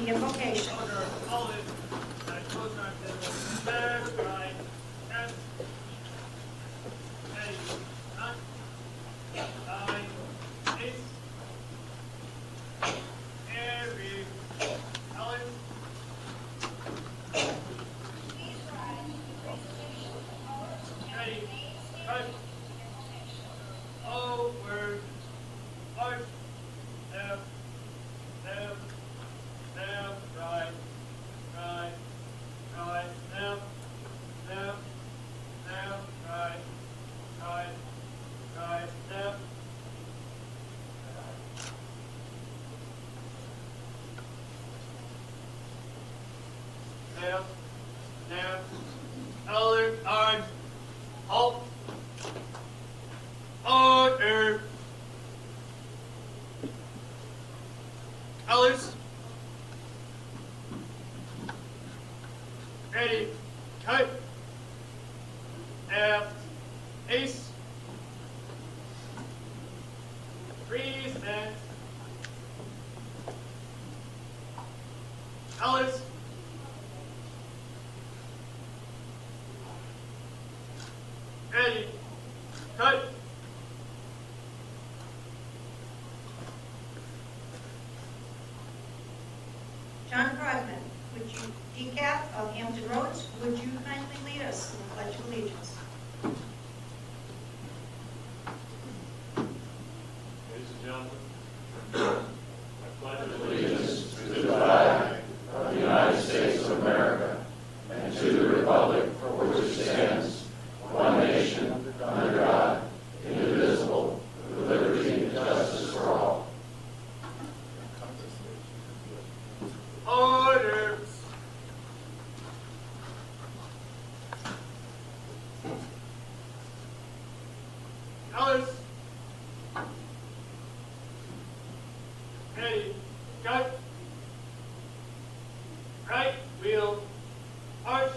the invocation. Colors. Ready. Cut. Ace. Freeze and colors. Ready. Cut. John Krugman, would you, decaf of Hampton Roads, would you kindly lead us in the Pledge of Allegiance? Ladies and gentlemen, I pledge allegiance to the flag of the United States of America and to the republic for which it stands, one nation, under God, indivisible, with liberty and justice for all. Order. Colors. Ready. Cut. Right. Wheel. Arch.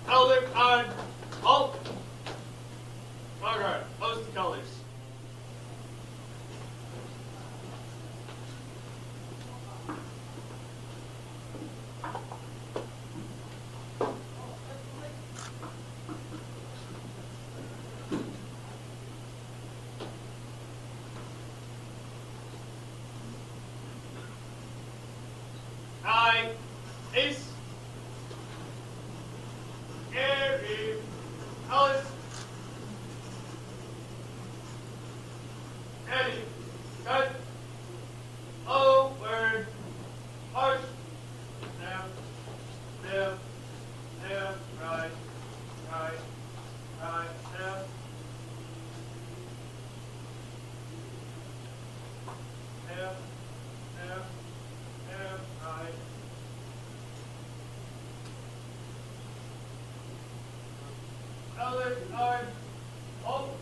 Color card. Halt. Margaret, close the colors. Aye. Ace. Every colors. Ready. Cut. Oh, word. Arch. Down. Down. Down. Right. Right. Right. Down. Down. Down. Down. Right. Colors are alt.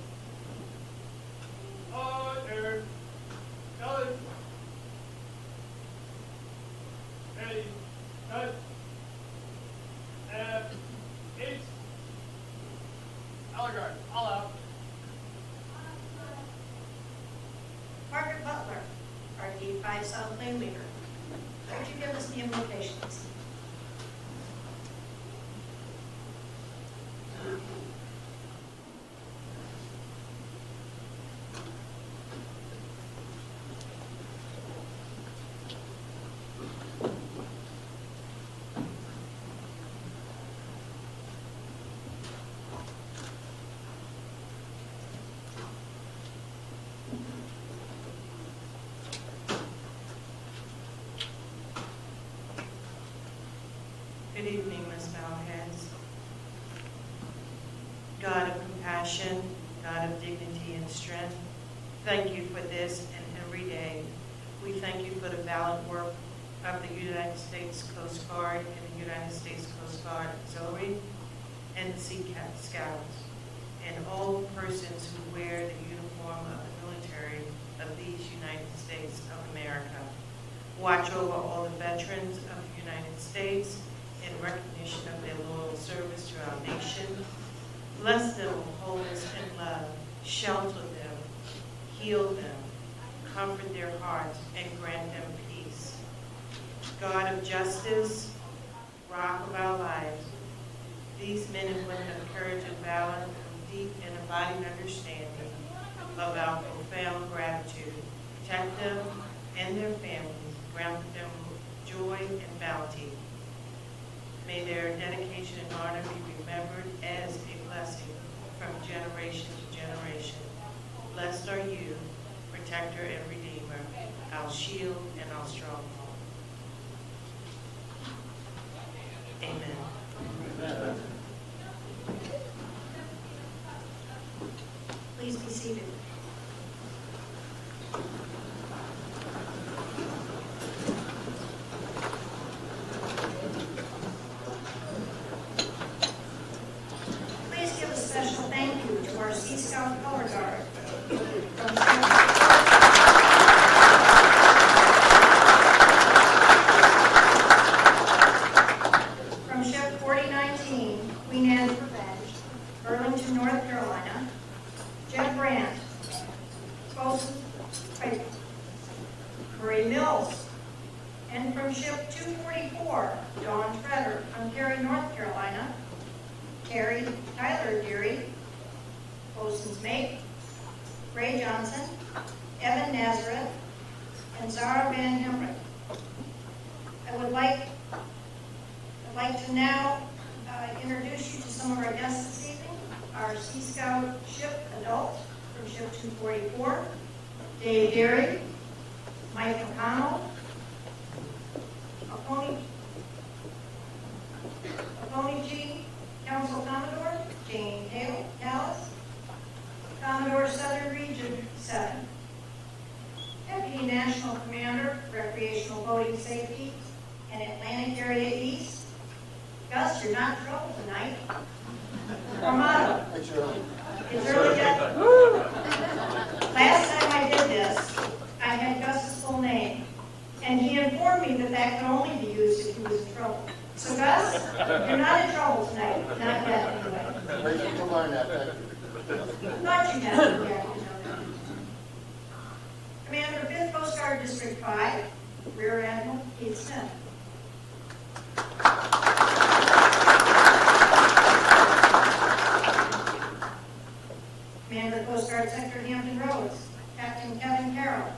Order. Colors. Ready. Cut. H. Allegard. All out. Margaret Butler, our D5 South Lane leader, would you give us the invocations? Good evening, Ms. Malheads. God of compassion, God of dignity and strength, thank you for this and every day. We thank you for the valiant work of the United States Coast Guard and the United States Coast Guard Auxiliary and the Sea Scouts, and all persons who wear the uniform of the military of these United States of America. Watch over all the veterans of the United States in recognition of their loyal service to our nation. Bless them with wholeness and love. Shelter them, heal them, comfort their hearts, and grant them peace. God of justice, rock of our lives, these men and women of courage and valor, deep and abiding understanding of our profound gratitude. Protect them and their families, grant them joy and bounty. May their dedication and honor be remembered as a blessing from generation to generation. Blessed are you, protector and redeemer, our shield and our stronghold. Amen. Please be seated. Please give a special thank you to our Sea Scout Color Guard. From Ship 4019, Queen Anne's Revenge, Burlington, North Carolina, Jed Brandt, Marie Mills, and from Ship 244, Dawn Treader, from Cary, North Carolina, Tyler Deary, Bosun's Mate, Ray Johnson, Evan Nazareth, and Zara Van Hemrick. I'd like to now introduce you to some of our guests this evening. Our Sea Scout Ship Adult from Ship 244, Dave Deary, Mike McConnell, Aponi Council Commodore, Jane Callis, Commodore Southern Region 7, Deputy National Commander, Recreational Boating Safety and Atlantic Area East. Gus, you're not in trouble tonight. Armado. It's early yet. Last time I did this, I had Gus's full name, and he informed me that that could only be used if he was in trouble. So Gus, you're not in trouble tonight. Not yet, anyway. Waiting to learn that, thank you. Not you have yet, you know that. Commander, 5th Coast Guard District 5, Rear Admiral Keith Smith. Commander, Coast Guard Sector Hampton Roads, Captain Kevin Carroll.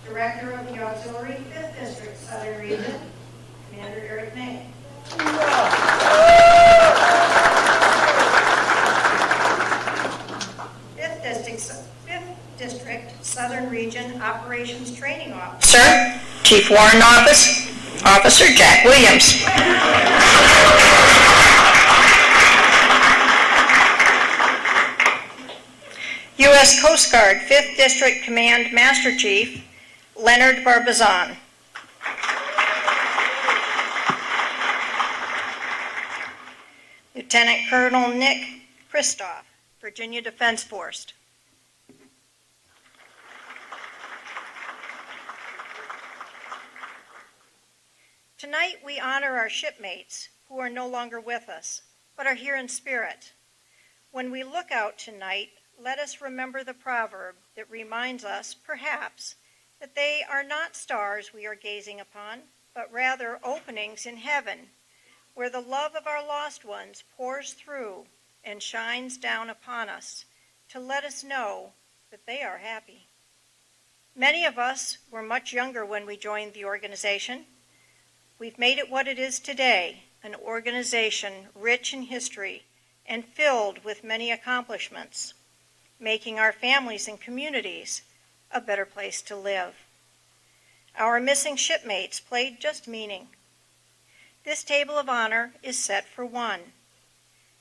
Director of the Auxiliary 5th District, Southern Region, Commander Eric May. 5th District, Southern Region Operations Training Officer, Chief Warrant Officer Jack Williams. U.S. Coast Guard 5th District Command Master Chief Leonard Barbazan. Lieutenant Colonel Nick Kristoff, Virginia Defense Force. Tonight we honor our shipmates who are no longer with us, but are here in spirit. When we look out tonight, let us remember the proverb that reminds us, perhaps, that they are not stars we are gazing upon, but rather openings in heaven, where the love of our lost ones pours through and shines down upon us to let us know that they are happy. Many of us were much younger when we joined the organization. We've made it what it is today, an organization rich in history and filled with many accomplishments, making our families and communities a better place to live. Our missing shipmates played just meaning. This table of honor is set for one.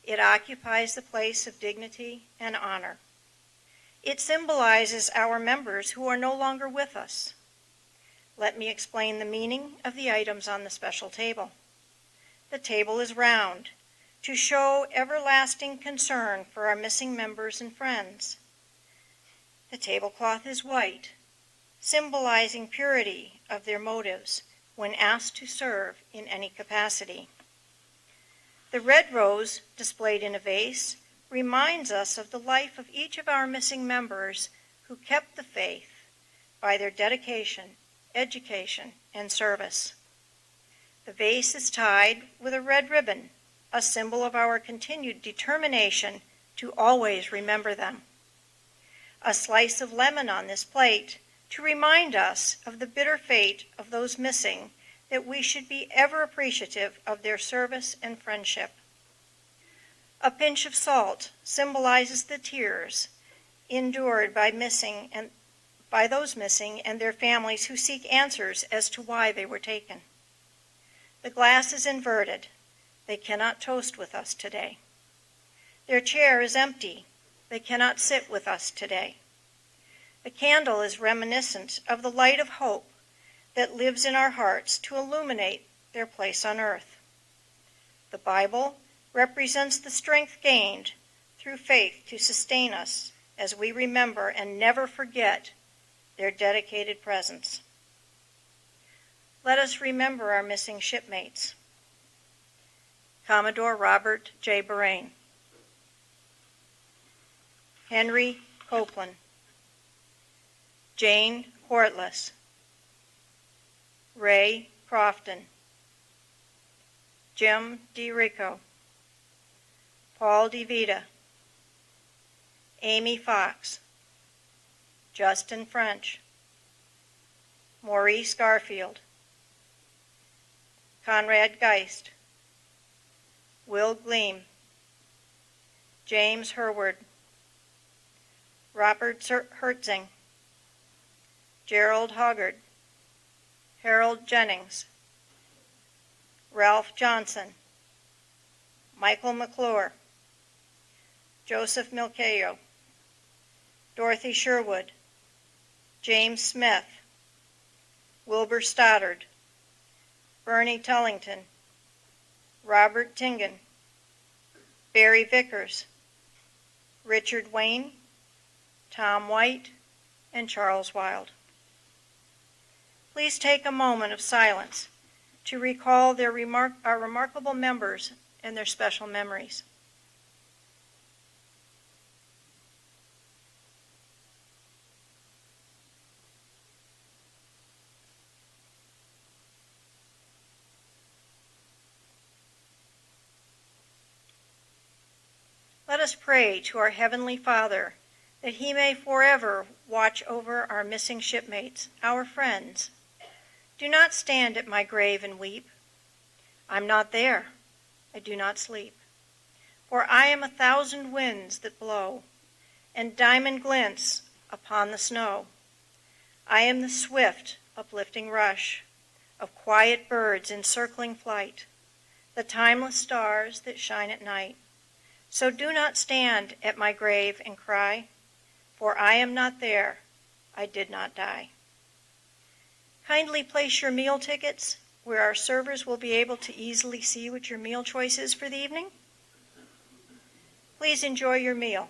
It occupies the place of dignity and honor. It symbolizes our members who are no longer with us. Let me explain the meaning of the items on the special table. The table is round to show everlasting concern for our missing members and friends. The tablecloth is white symbolizing purity of their motives when asked to serve in any capacity. The red rose, displayed in a vase, reminds us of the life of each of our missing members who kept the faith by their dedication, education, and service. The vase is tied with a red ribbon, a symbol of our continued determination to always remember them. A slice of lemon on this plate to remind us of the bitter fate of those missing, that we should be ever appreciative of their service and friendship. A pinch of salt symbolizes the tears endured by those missing and their families who seek answers as to why they were taken. The glass is inverted. They cannot toast with us today. Their chair is empty. They cannot sit with us today. The candle is reminiscent of the light of hope that lives in our hearts to illuminate their place on earth. The Bible represents the strength gained through faith to sustain us as we remember and never forget their dedicated presence. Let us remember our missing shipmates. Commodore Robert J. Borain, Henry Copeland, Jane Hortless, Ray Crofton, Jim DeRico, Paul DeVita, Amy Fox, Justin French, Maurice Garfield, Conrad Geist, Will Gleam, James Herward, Robert Hertzing, Gerald Hoggard, Harold Jennings, Ralph Johnson, Michael McClure, Joseph Milcayo, Dorothy Sherwood, James Smith, Wilbur Stoddard, Bernie Tullington, Robert Tingen, Barry Vickers, Richard Wayne, Tom White, and Charles Wilde. Please take a moment of silence to recall our remarkable members and their special memories. Let us pray to our Heavenly Father that He may forever watch over our missing shipmates, our friends. Do not stand at my grave and weep. I'm not there. I do not sleep. For I am 1,000 winds that blow, and diamond glints upon the snow. I am the swift, uplifting rush of quiet birds in circling flight, the timeless stars that shine at night. So do not stand at my grave and cry, for I am not there, I did not die. Kindly place your meal tickets where our servers will be able to easily see what your meal choice is for the evening. Please enjoy your meal.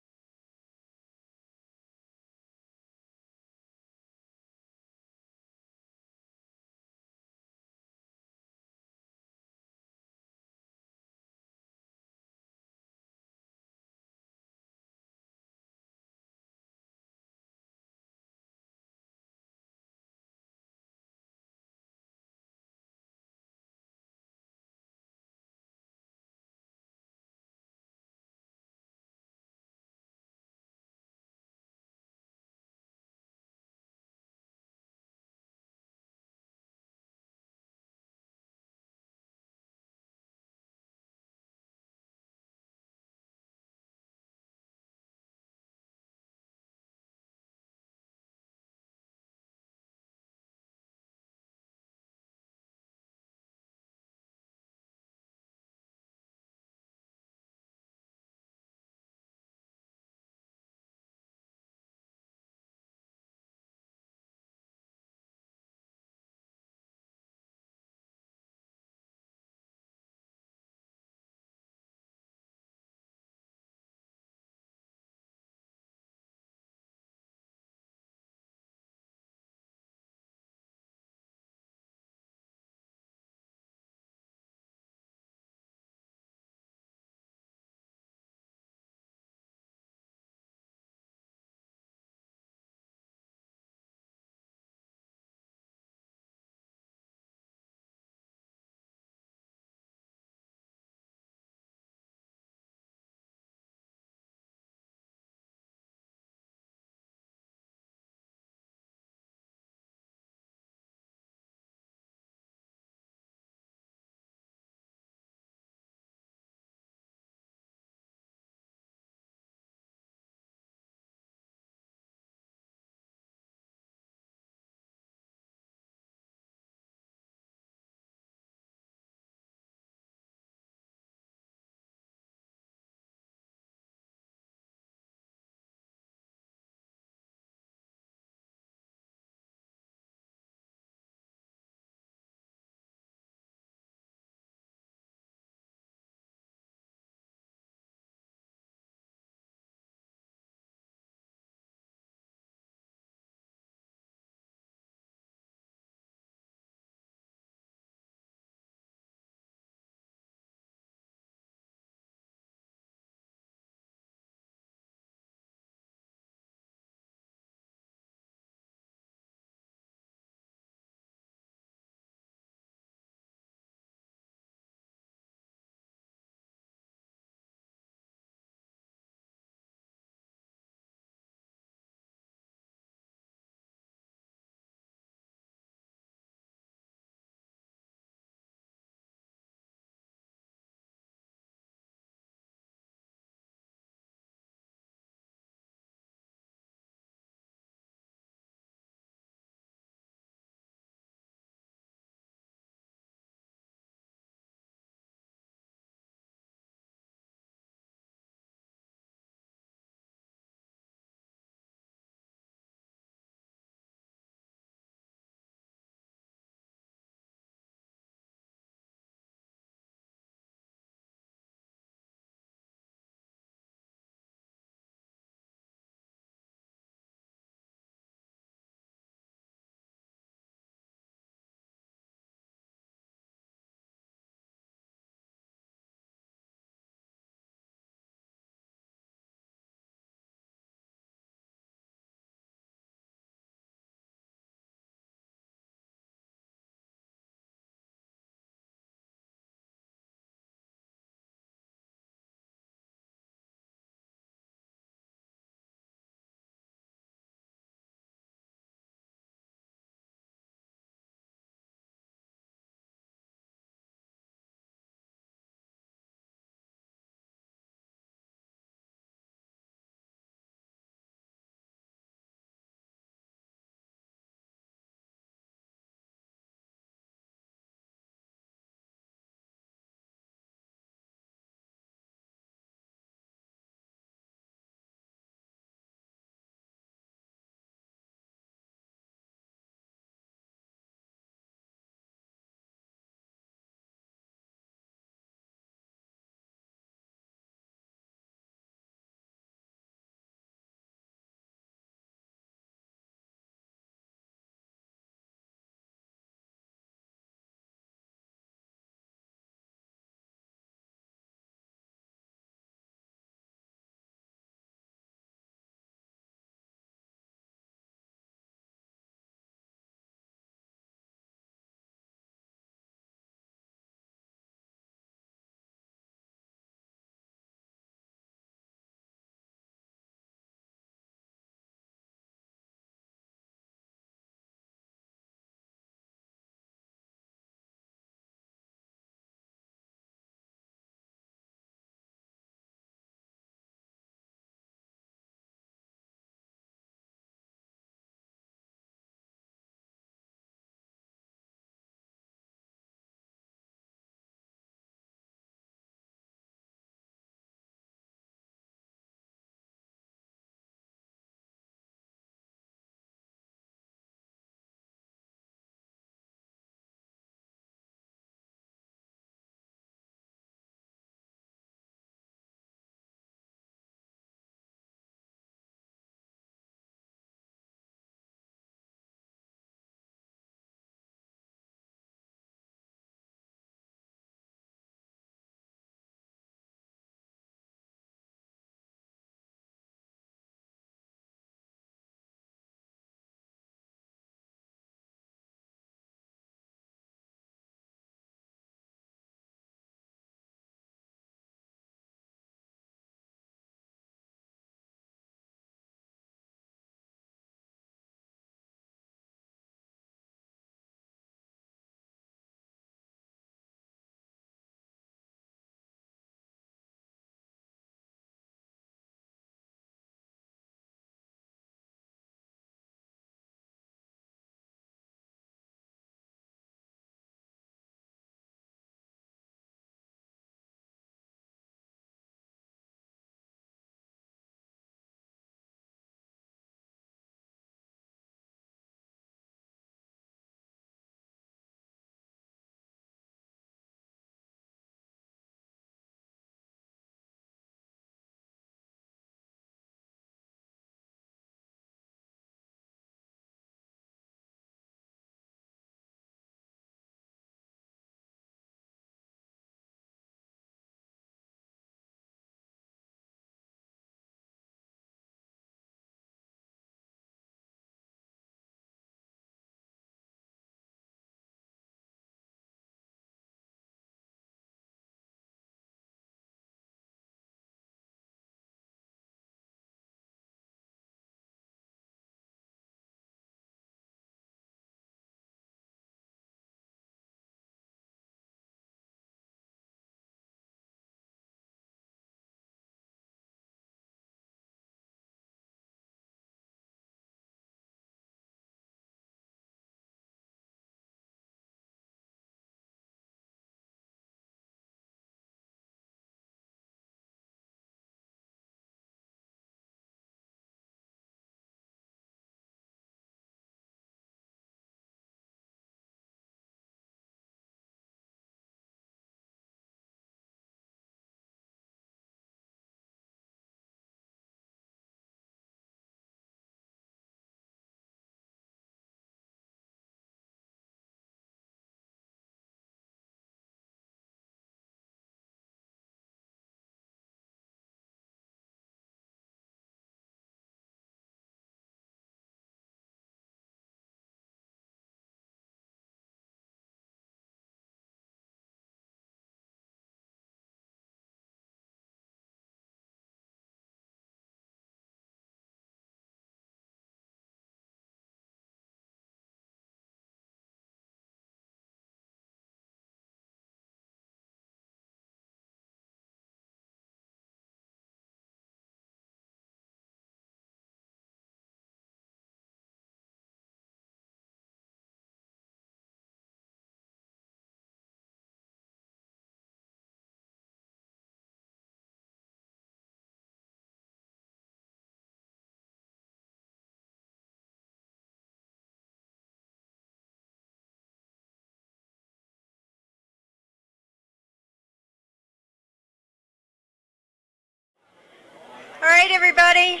right, everybody.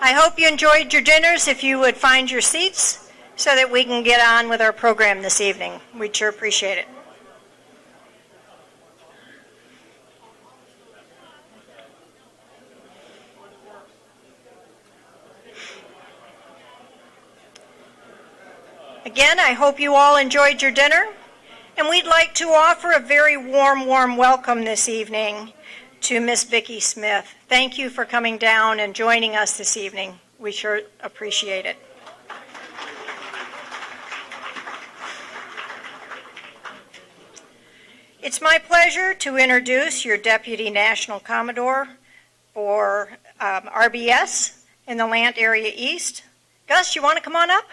I hope you enjoyed your dinners. If you would find your seats so that we can get on with our program this evening. We'd sure appreciate it. Again, I hope you all enjoyed your dinner, and we'd like to offer a very warm welcome this evening to Miss Vicki Smith. Thank you for coming down and joining us this evening. We sure appreciate it. It's my pleasure to introduce your Deputy National Commodore for RBS in the Lant Area East. Gus, you want to come on up?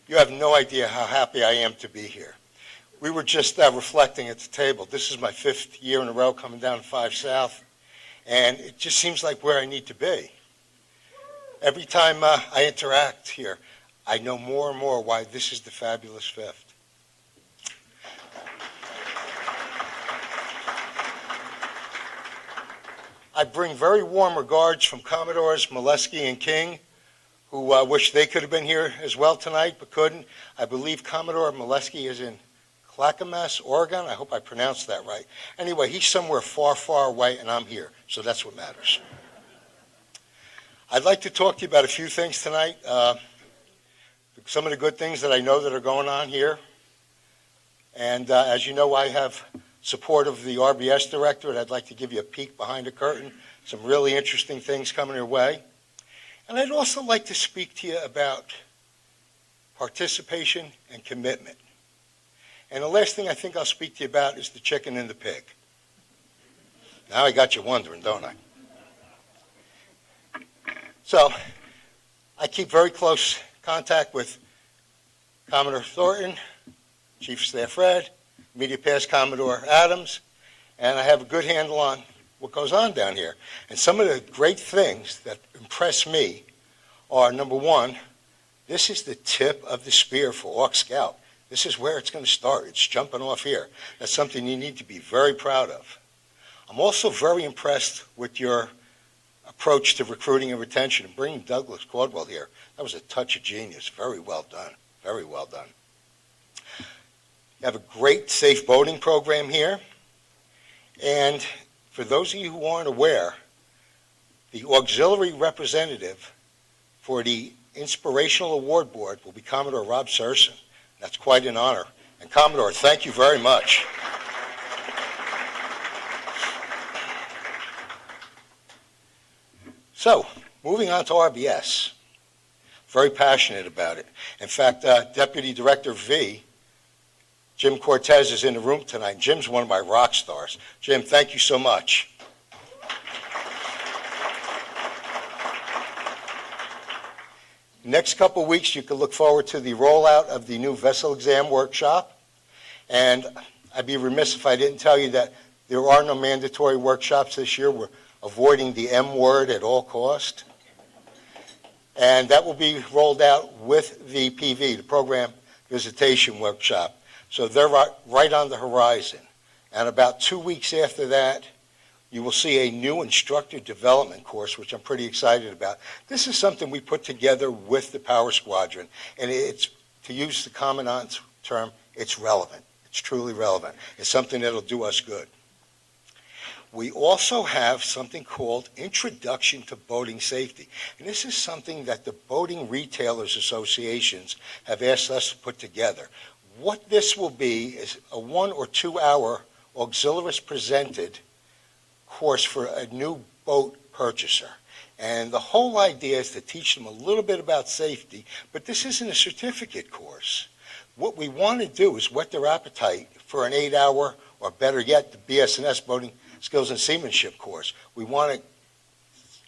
You have no idea how happy I am to be here. We were just reflecting at the table. This is my 5th year in a row coming down to 5 South, and it just seems like where I need to be. Every time I interact here, I know more and more why this is the fabulous 5th. I bring very warm regards from Commodores Molesky and King, who wish they could have been here as well tonight, but couldn't. I believe Commodore Molesky is in Clackamas, Oregon. I hope I pronounced that right. Anyway, he's somewhere far, far away, and I'm here, so that's what matters. I'd like to talk to you about a few things tonight. Some of the good things that I know that are going on here. And as you know, I have support of the RBS Directorate. I'd like to give you a peek behind the curtain. Some really interesting things coming your way. And I'd also like to speak to you about participation and commitment. And the last thing I think I'll speak to you about is the chicken and the pig. Now I got you wondering, don't I? So I keep very close contact with Commodore Thornton, Chief of Staff Fred, Media Pass Commodore Adams, and I have a good handle on what goes on down here. And some of the great things that impress me are, number one, this is the tip of the spear for Orc Scout. This is where it's going to start. It's jumping off here. That's something you need to be very proud of. I'm also very impressed with your approach to recruiting and retention and bringing Douglas Caldwell here. That was a touch of genius. Very well done. Very well done. You have a great safe boating program here. And for those of you who aren't aware, the auxiliary representative for the Inspirational Award Board will be Commodore Rob Serson. That's quite an honor. And Commodore, thank you very much. So, moving on to RBS. Very passionate about it. In fact, Deputy Director V, Jim Cortez, is in the room tonight. Jim's one of my rock stars. Jim, thank you so much. Next couple of weeks, you can look forward to the rollout of the new vessel exam workshop. And I'd be remiss if I didn't tell you that there are no mandatory workshops this year. We're avoiding the M word at all cost. And that will be rolled out with the PV, the Program Visitation Workshop. So they're right on the horizon. And about 2 weeks after that, you will see a new instructor development course, which I'm pretty excited about. This is something we put together with the Power Squadron. And it's, to use the Commandant's term, it's relevant. It's truly relevant. It's something that'll do us good. We also have something called Introduction to Boating Safety. And this is something that the Boating Retailers Associations have asked us to put together. What this will be is a 1 or 2 hour auxiliarist presented course for a new boat purchaser. And the whole idea is to teach them a little bit about safety, but this isn't a certificate course. What we want to do is whet their appetite for an 8 hour, or better yet, the BS&S Boating Skills and Seamanship course. We want to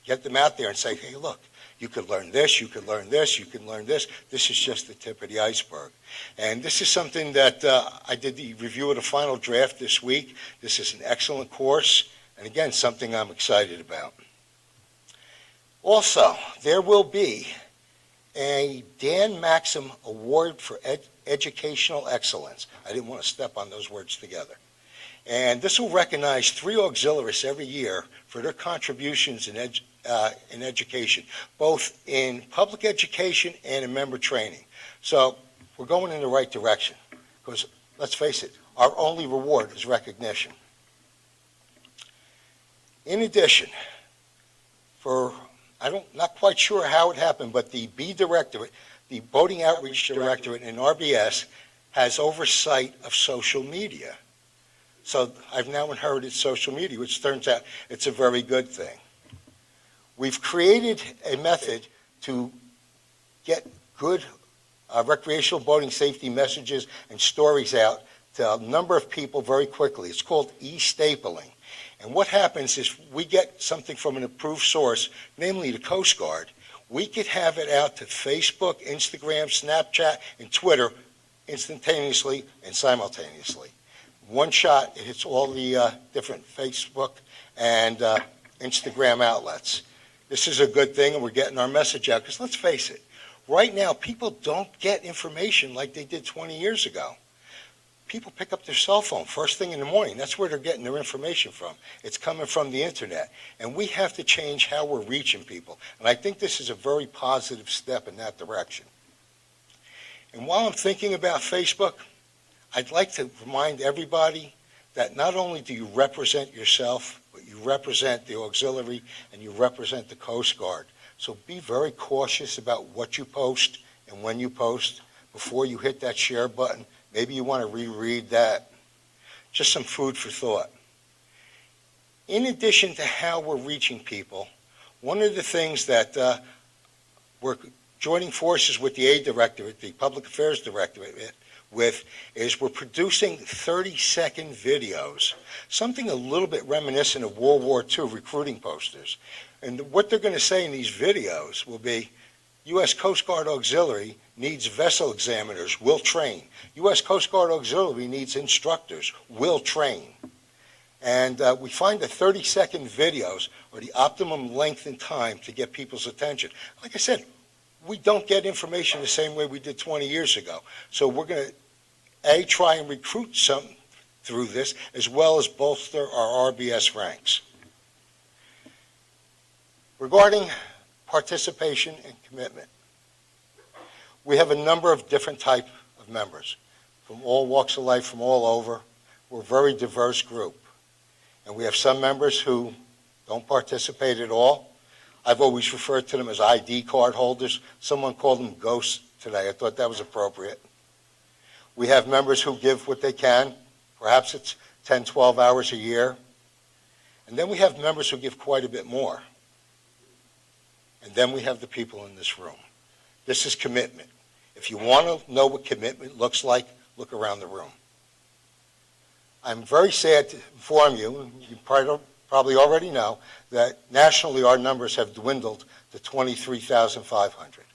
get them out there and say, hey, look, you could learn this, you could learn this, you can learn this. This is just the tip of the iceberg. And this is something that I did the review of the final draft this week. This is an excellent course, and again, something I'm excited about. Also, there will be a Dan Maxim Award for Educational Excellence. I didn't want to step on those words together. And this will recognize 3 auxiliaries every year for their contributions in education, both in public education and in member training. So we're going in the right direction because, let's face it, our only reward is recognition. In addition, not quite sure how it happened, but the B Directorate, the Voting Outreach Directorate in RBS, has oversight of social media. So I've now inherited social media, which turns out it's a very good thing. We've created a method to get good recreational boating safety messages and stories out to a number of people very quickly. It's called e-stapling. And what happens is we get something from an approved source, namely the Coast Guard. We could have it out to Facebook, Instagram, Snapchat, and Twitter instantaneously and simultaneously. One shot, it hits all the different Facebook and Instagram outlets. This is a good thing, and we're getting our message out, because let's face it, right now people don't get information like they did 20 years ago. People pick up their cell phone first thing in the morning. That's where they're getting their information from. It's coming from the internet, and we have to change how we're reaching people. And I think this is a very positive step in that direction. And while I'm thinking about Facebook, I'd like to remind everybody that not only do you represent yourself, but you represent the auxiliary and you represent the Coast Guard. So be very cautious about what you post and when you post before you hit that share button. Maybe you want to reread that. Just some food for thought. In addition to how we're reaching people, one of the things that we're joining forces with the A Directorate, the Public Affairs Directorate, is we're producing 30-second videos, something a little bit reminiscent of World War II recruiting posters. And what they're going to say in these videos will be, U.S. Coast Guard Auxiliary needs vessel examiners, will train. U.S. Coast Guard Auxiliary needs instructors, will train. And we find that 30-second videos are the optimum length and time to get people's attention. Like I said, we don't get information the same way we did 20 years ago. So we're going to, A, try and recruit some through this, as well as bolster our RBS ranks. Regarding participation and commitment, we have a number of different types of members from all walks of life, from all over. We're a very diverse group. And we have some members who don't participate at all. I've always referred to them as ID card holders. Someone called them ghosts today. I thought that was appropriate. We have members who give what they can. Perhaps it's 10, 12 hours a year. And then we have members who give quite a bit more. And then we have the people in this room. This is commitment. If you want to know what commitment looks like, look around the room. I'm very sad to inform you, and you probably already know, that nationally our numbers have dwindled to 23,500.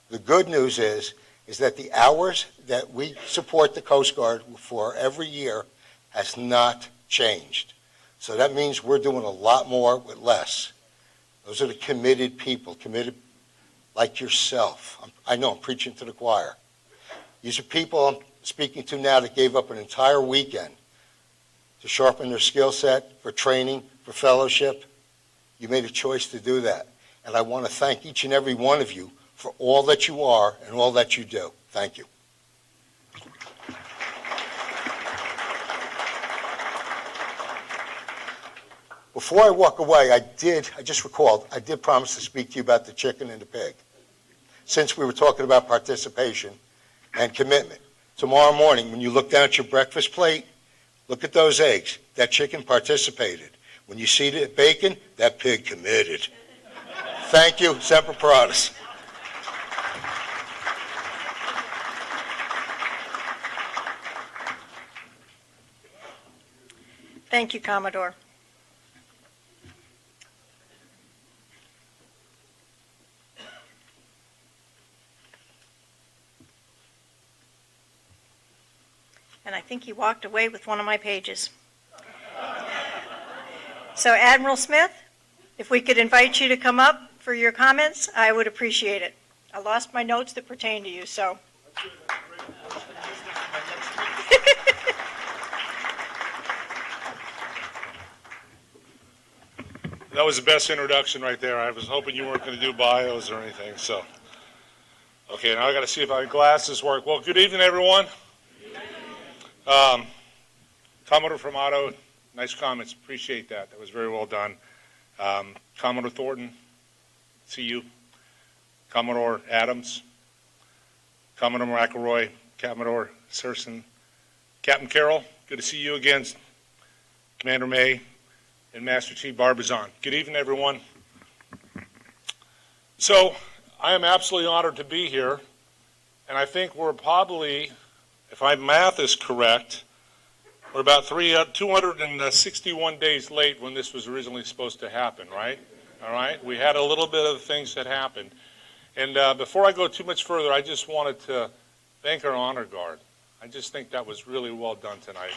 The good news is that the hours that we support the Coast Guard for every year has not changed. So that means we're doing a lot more with less. Those are the committed people, committed like yourself. I know I'm preaching to the choir. These are people I'm speaking to now that gave up an entire weekend to sharpen their skill set, for training, for fellowship. You made a choice to do that. And I want to thank each and every one of you for all that you are and all that you do. Thank you. Before I walk away, I just recalled, I did promise to speak to you about the chicken and the pig, since we were talking about participation and commitment. Tomorrow morning, when you look down at your breakfast plate, look at those eggs. That chicken participated. When you see the bacon, that pig committed. Thank you. Semper Paratus. Thank you, Commodore. And I think he walked away with one of my pages. So Admiral Smith, if we could invite you to come up for for your comments. I would appreciate it. I lost my notes that pertain to you, so. That was the best introduction right there. I was hoping you weren't going to do bios or anything, so. Okay, now I got to see if my glasses work. Well, good evening, everyone. Commodore Formato, nice comments. Appreciate that. That was very well done. Commodore Thornton, see you. Commodore Adams, Commodore McElroy, Commodore Serson, Captain Carroll, good to see you again. Commander May, and Master Chief Barbizon. Good evening, everyone. So, I am absolutely honored to be here, and I think we're probably, if my math is correct, we're about 261 days late when this was originally supposed to happen, right? All right? We had a little bit of things that happened. And before I go too much further, I just wanted to thank our honor guard. I just think that was really well done tonight.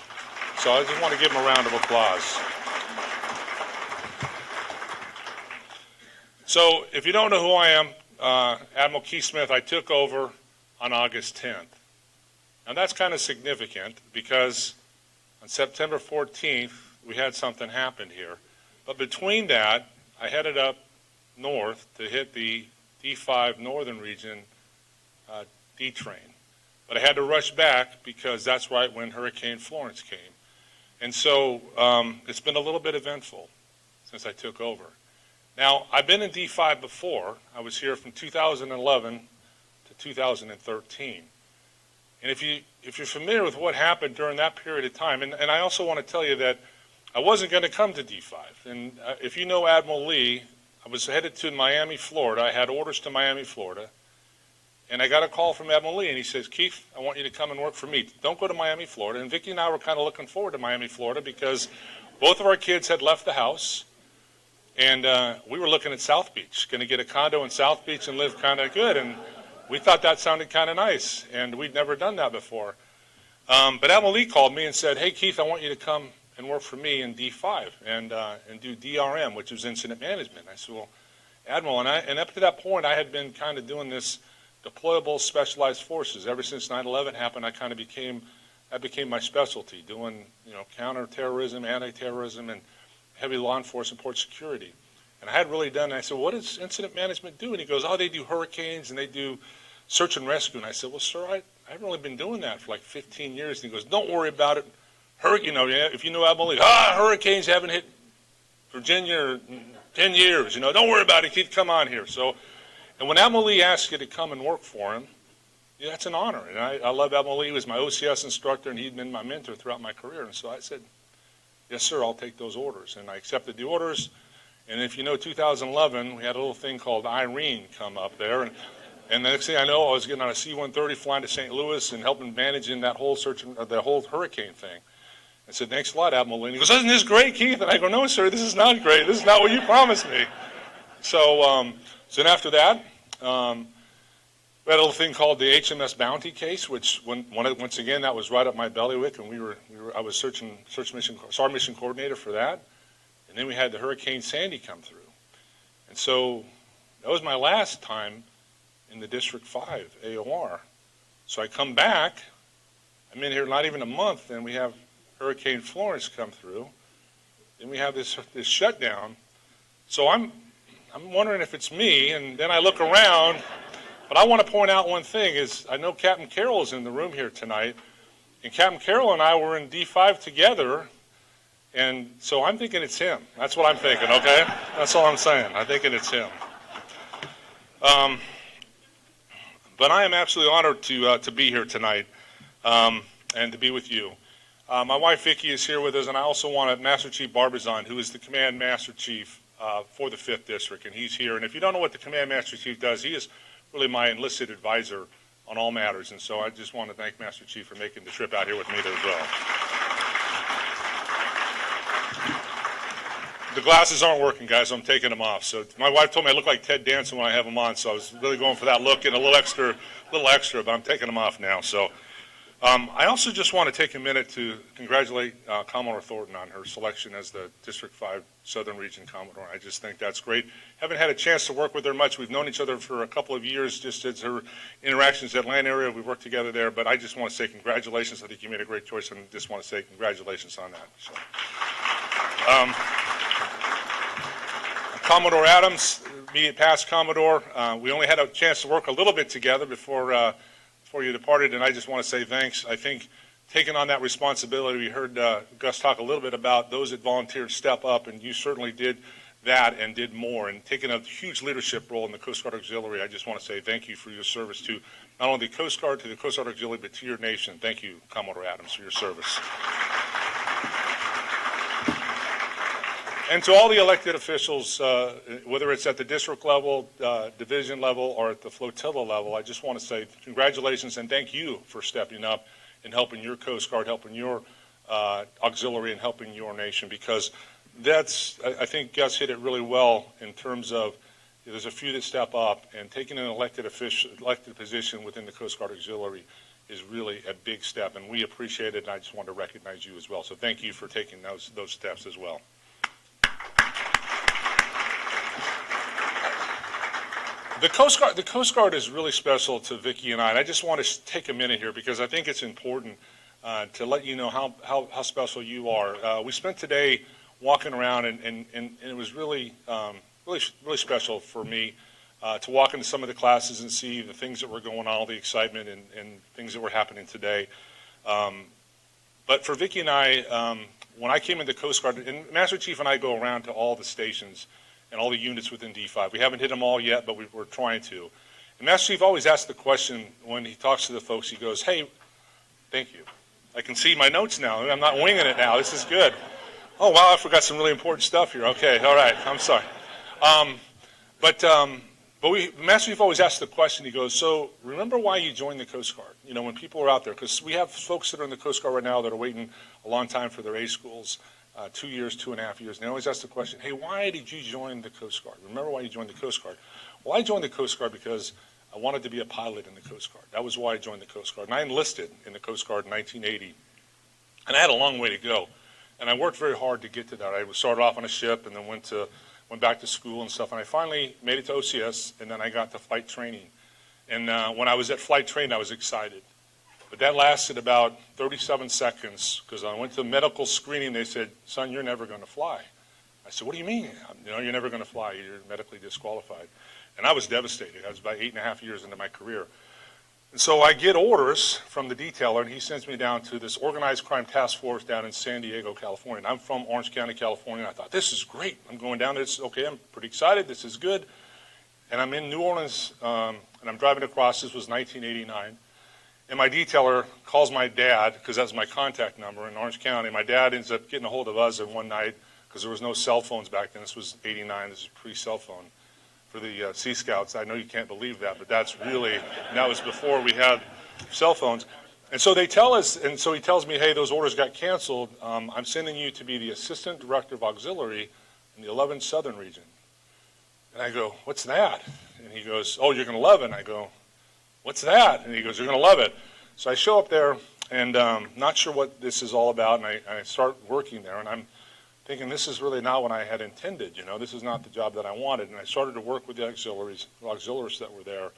So I just want to give them a round of applause. So if you don't know who I am, Admiral Keith Smith, I took over on August 10th. Now that's kind of significant because on September 14th, we had something happen here. But between that, I headed up north to hit the D5 Northern Region D train. But I had to rush back because that's right when Hurricane Florence came. And so it's been a little bit eventful since I took over. Now, I've been in D5 before. I was here from 2011 to 2013. And if you're familiar with what happened during that period of time, and I also want to tell you that I wasn't going to come to D5. And if you know Admiral Lee, I was headed to Miami, Florida. I had orders to Miami, Florida. And I got a call from Admiral Lee, and he says, Keith, I want you to come and work for me. Don't go to Miami, Florida. And Vicki and I were kind of looking forward to Miami, Florida, because both of our kids had left the house. And we were looking at South Beach, going to get a condo in South Beach and live kind of good. And we thought that sounded kind of nice, and we'd never done that before. But Admiral Lee called me and said, hey, Keith, I want you to come and work for me in D5 and do DRM, which was incident management. I said, well, Admiral, and up to that point, I had been kind of doing this deployable specialized forces. Ever since 9/11 happened, that became my specialty, doing counterterrorism, anti-terrorism, and heavy law enforcement port security. And I hadn't really done it. I said, what does incident management do? And he goes, oh, they do hurricanes and they do search and rescue. And I said, well, sir, I haven't really been doing that for like 15 years. And he goes, don't worry about it. If you know Admiral Lee, hurricanes haven't hit Virginia in 10 years. Don't worry about it. Keith, come on here. So, and when Admiral Lee asks you to come and work for him, that's an honor. And I love Admiral Lee. He was my OCS instructor, and he'd been my mentor throughout my career. And so I said, yes, sir, I'll take those orders. And I accepted the orders. And if you know 2011, we had a little thing called Irene come up there. And the next thing I know, I was getting on a C-130 flying to St. Louis and helping managing that whole the whole hurricane thing. I said, thanks a lot, Admiral Lee. And he goes, isn't this great, Keith? And I go, no, sir, this is not great. This is not what you promised me. So then after that, we had a little thing called the HMS Bounty case, which once again, that was right up my bailiwick, and I was SAR mission coordinator for that. And then we had the Hurricane Sandy come through. And so that was my last time in the District 5 AOR. So I come back, I'm in here not even a month, and we have Hurricane Florence come through. Then we have this shutdown. So I'm wondering if it's me, and then I look around. But I want to point out one thing is I know Captain Carroll is in the room here tonight, and Captain Carroll and I were in D5 together, and so I'm thinking it's him. That's what I'm thinking, okay? That's all I'm saying. I'm thinking it's him. But I am absolutely honored to be here tonight and to be with you. My wife Vicki is here with us, and I also want Master Chief Barbizon, who is the Command Master Chief for the 5th District, and he's here. And if you don't know what the Command Master Chief does, he is really my enlisted advisor on all matters. And so I just want to thank Master Chief for making the trip out here with me there as well. The glasses aren't working, guys, so I'm taking them off. So my wife told me I look like Ted Danson when I have them on, so I was really going for that look and a little extra, but I'm taking them off now. So I also just want to take a minute to congratulate Commodore Thornton on her selection as the District 5 Southern Region Commodore. I just think that's great. Haven't had a chance to work with her much. We've known each other for a couple of years, just as her interactions at Atlanta area. We've worked together there, but I just want to say congratulations. I think you made a great choice, and just want to say congratulations on that. So, Commodore Adams, immediate past Commodore, we only had a chance to work a little bit together before you departed, and I just want to say thanks. I think taking on that responsibility, we heard Gus talk a little bit about those that volunteered step up, and you certainly did that and did more, and taking a huge leadership role in the Coast Guard Auxiliary. I just want to say thank you for your service to not only the Coast Guard, to the Coast Guard Auxiliary, but to your nation. Thank you, Commodore Adams, for your service. And to all the elected officials, whether it's at the district level, division level, or at the flotilla level, I just want to say congratulations and thank you for stepping up and helping your Coast Guard, helping your auxiliary, and helping your nation, because that's, I think Gus hit it really well in terms of there's a few that step up, and taking an elected position within the Coast Guard Auxiliary is really a big step, and we appreciate it, and I just want to recognize you as well. So thank you for taking those steps as well. The Coast Guard is really special to Vicki and I, and I just want to take a minute here because I think it's important to let you know how special you are. We spent today walking around, and it was really special for me to walk into some of the classes and see the things that were going on, all the excitement and things that were happening today. But for Vicki and I, when I came into Coast Guard, and Master Chief and I go around to all the stations and all the units within D5. We haven't hit them all yet, but we're trying to. And Master Chief always asks the question when he talks to the folks, he goes, hey, thank you. I can see my notes now. I'm not winging it now. This is good. Oh, wow, I forgot some really important stuff here. Okay, all right, I'm sorry. But Master Chief always asks the question, he goes, so remember why you joined the Coast Guard? You know, when people are out there, because we have folks that are in the Coast Guard right now that are waiting a long time for their A schools. 2 years, 2.5 years, and they always ask the question, hey, why did you join the Coast Guard? Remember why you joined the Coast Guard? Well, I joined the Coast Guard because I wanted to be a pilot in the Coast Guard. That was why I joined the Coast Guard. And I enlisted in the Coast Guard in 1980, and I had a long way to go. And I worked very hard to get to that. I started off on a ship and then went back to school and stuff, and I finally made it to OCS, and then I got to flight training. And when I was at flight training, I was excited. But that lasted about 37 seconds because I went to medical screening. They said, son, you're never going to fly. I said, what do you mean? You know, you're never going to fly. You're medically disqualified. And I was devastated. I was about 8.5 years into my career. And so I get orders from the detailer, and he sends me down to this organized crime task force down in San Diego, California. And I'm from Orange County, California. And I thought, this is great. I'm going down there. Okay, I'm pretty excited. This is good. And I'm in New Orleans, and I'm driving across. This was 1989. And my detailer calls my dad, because that's my contact number in Orange County. My dad ends up getting a hold of us in one night, because there was no cell phones back then. This was 89. This is pre-cell phone for the Sea Scouts. I know you can't believe that, but that's really, and that was before we had cell phones. And so they tell us, and so he tells me, hey, those orders got canceled. I'm sending you to be the Assistant Director of Auxiliary in the 11th Southern Region. And I go, what's that? And he goes, oh, you're going to love it. And I go, what's that? And he goes, you're going to love it. So I show up there, and not sure what this is all about, and I start working there, and I'm thinking this is really not what I had intended. You know, this is not the job that I wanted. And I started to work with the auxiliaries that were there.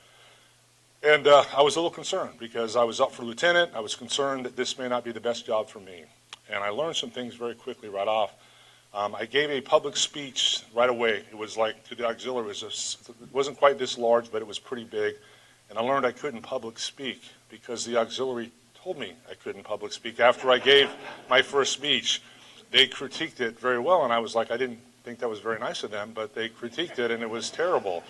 And I was a little concerned because I was up for lieutenant. I was concerned that this may not be the best job for me. And I learned some things very quickly right off. I gave a public speech right away. It was like to the auxiliaries. It wasn't quite this large, but it was pretty big. And I learned I couldn't public speak because the auxiliary told me I couldn't public speak. After I gave my first speech, they critiqued it very well, and I was like, I didn't think that was very nice of them, but they critiqued it, and it was terrible.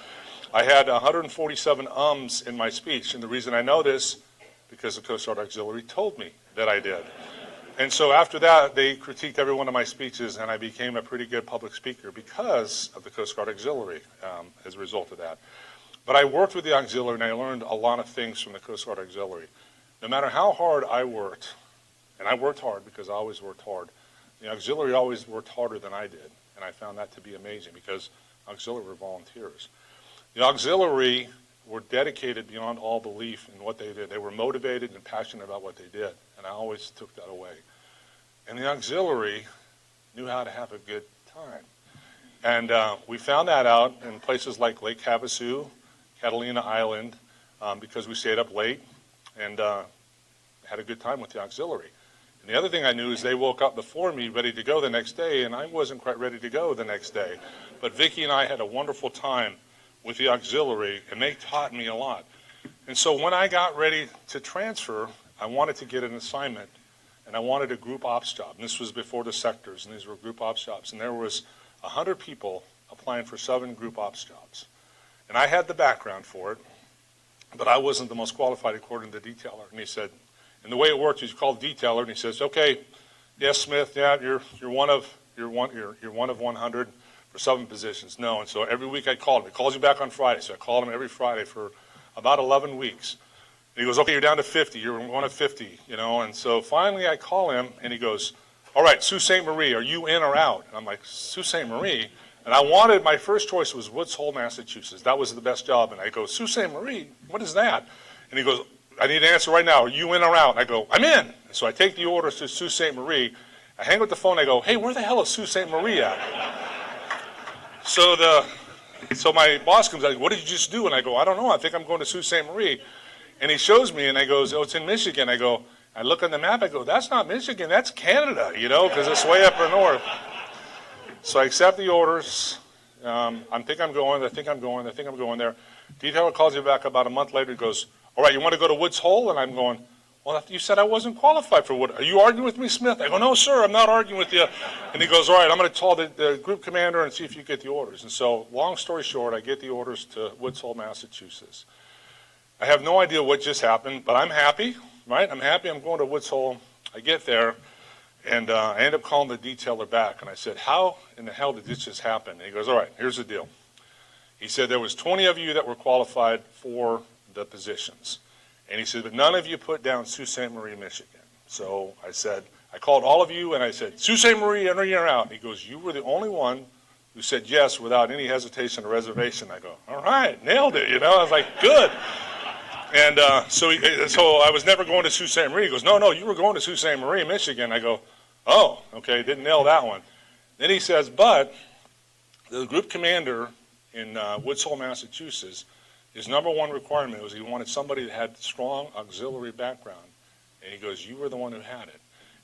I had 147 ums in my speech, and the reason I know this, because the Coast Guard Auxiliary told me that I did. And so after that, they critiqued every one of my speeches, and I became a pretty good public speaker because of the Coast Guard Auxiliary as a result of that. But I worked with the auxiliary, and I learned a lot of things from the Coast Guard Auxiliary. No matter how hard I worked, and I worked hard because I always worked hard, the auxiliary always worked harder than I did, and I found that to be amazing because auxiliary were volunteers. The auxiliary were dedicated beyond all belief in what they did. They were motivated and passionate about what they did, and I always took that away. And the auxiliary knew how to have a good time. And we found that out in places like Lake Havasu, Catalina Island, because we stayed up late and had a good time with the auxiliary. And the other thing I knew is they woke up before me ready to go the next day, and I wasn't quite ready to go the next day. But Vicki and I had a wonderful time with the auxiliary, and they taught me a lot. And so when I got ready to transfer, I wanted to get an assignment, and I wanted a group ops job. And this was before the sectors, and these were group ops jobs. And there was 100 people applying for 7 group ops jobs. And I had the background for it, but I wasn't the most qualified according to the detailer. And he said, and the way it worked is you call the detailer, and he says, okay, yes, Smith, yeah, you're one of 100 for 7 positions. No, and so every week I called him. He calls you back on Friday, so I called him every Friday for about 11 weeks. And he goes, okay, you're down to 50. You're one of 50, you know. And so finally I call him, and he goes, all right, Sault Ste. Marie, are you in or out? And I'm like, Sault Ste. Marie? And my first choice was Woods Hole, Massachusetts. That was the best job. And I go, Sault Ste. Marie? What is that? And he goes, I need an answer right now. Are you in or out? And I go, I'm in. So I take the orders to Sault Ste. Marie. I hang up the phone. I go, hey, where the hell is Sault Ste. Marie at? So my boss comes out, what did you just do? And I go, I don't know. I think I'm going to Sault Ste. Marie. And he shows me, and I goes, oh, it's in Michigan. I look on the map. I go, that's not Michigan. That's Canada, you know, because it's way up in the north. So I accept the orders. I think I'm going there. Detailer calls me back about a month later. He goes, all right, you want to go to Woods Hole? And I'm going, well, you said I wasn't qualified for Wood. Are you arguing with me, Smith? I go, no, sir, I'm not arguing with you. And he goes, all right, I'm going to call the group commander and see if you get the orders. And so, long story short, I get the orders to Woods Hole, Massachusetts. I have no idea what just happened, but I'm happy, right? I'm happy I'm going to Woods Hole. I get there, and I end up calling the detailer back. And I said, how in the hell did this just happen? And he goes, all right, here's the deal. He said, there was 20 of you that were qualified for the positions. And he said, but none of you put down Sault Ste. Marie, Michigan. So I said, I called all of you, and I said, Sault Ste. Marie, enter you out. And he goes, you were the only one who said yes without any hesitation or reservation. I go, all right, nailed it, you know. I was like, good. And so I was never going to Sault Ste. Marie. He goes, no, you were going to Sault Ste. Marie, Michigan. I go, oh, okay, didn't nail that one. Then he says, but the group commander in Woods Hole, Massachusetts, his number one requirement was he wanted somebody that had strong auxiliary background. And he goes, you were the one who had it.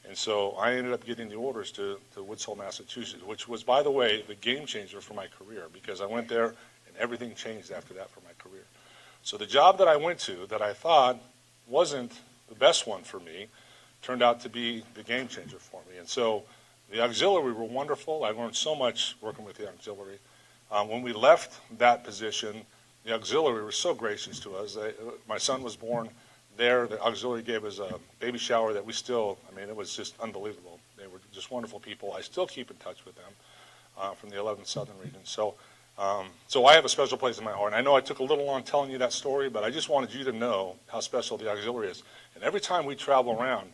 And so I ended up getting the orders to Woods Hole, Massachusetts, which was, by the way, the game changer for my career, because I went there and everything changed after that for my career. So the job that I went to that I thought wasn't the best one for me turned out to be the game changer for me. And so the auxiliary were wonderful. I learned so much working with the auxiliary. When we left that position, the auxiliary was so gracious to us. My son was born there. The auxiliary gave us a baby shower that it was just unbelievable. They were just wonderful people. I still keep in touch with them from the 11th Southern Region. So I have a special place in my heart. And I know I took a little long telling you that story, but I just wanted you to know how special the auxiliary is. And every time we travel around,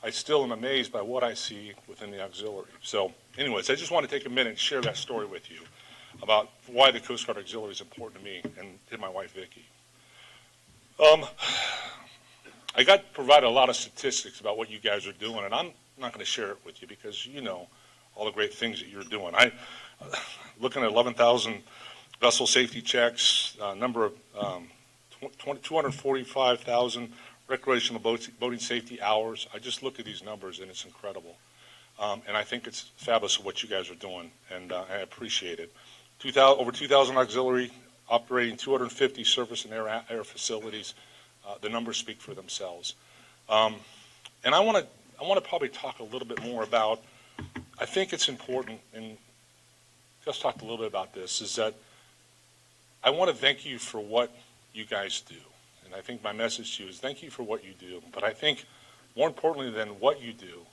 I still am amazed by what I see within the auxiliary. So anyways, I just want to take a minute and share that story with you about why the Coast Guard Auxiliary is important to me and to my wife, Vicki. I got provided a lot of statistics about what you guys are doing, and I'm not going to share it with you because you know all the great things that you're doing. Looking at 11,000 vessel safety checks, number of 245,000 recreational boating safety hours. I just look at these numbers, and it's incredible. And I think it's fabulous what you guys are doing, and I appreciate it. Over 2,000 auxiliary operating 250 surface and air facilities. The numbers speak for themselves. And I want to probably talk a little bit more about, I think it's important, and just talked a little bit about this, is that I want to thank you for what you guys do. And I think my message to you is thank you for what you do. But I think more importantly than what you do,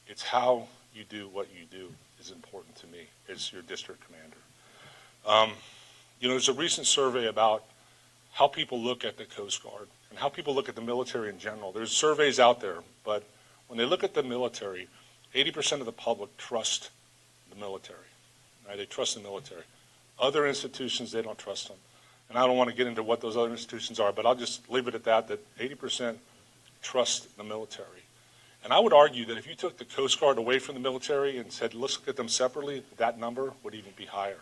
it's how you do what you do is important to me as your district commander. There's a recent survey about how people look at the Coast Guard and how people look at the military in general. There's surveys out there, but when they look at the military, 80% of the public trust the military. Right? They trust the military. Other institutions, they don't trust them. and I don't want to get into what those other institutions are, but I'll just leave it at that 80% trust the military. And I would argue that if you took the Coast Guard away from the military and said, let's look at them separately, that number would even be higher.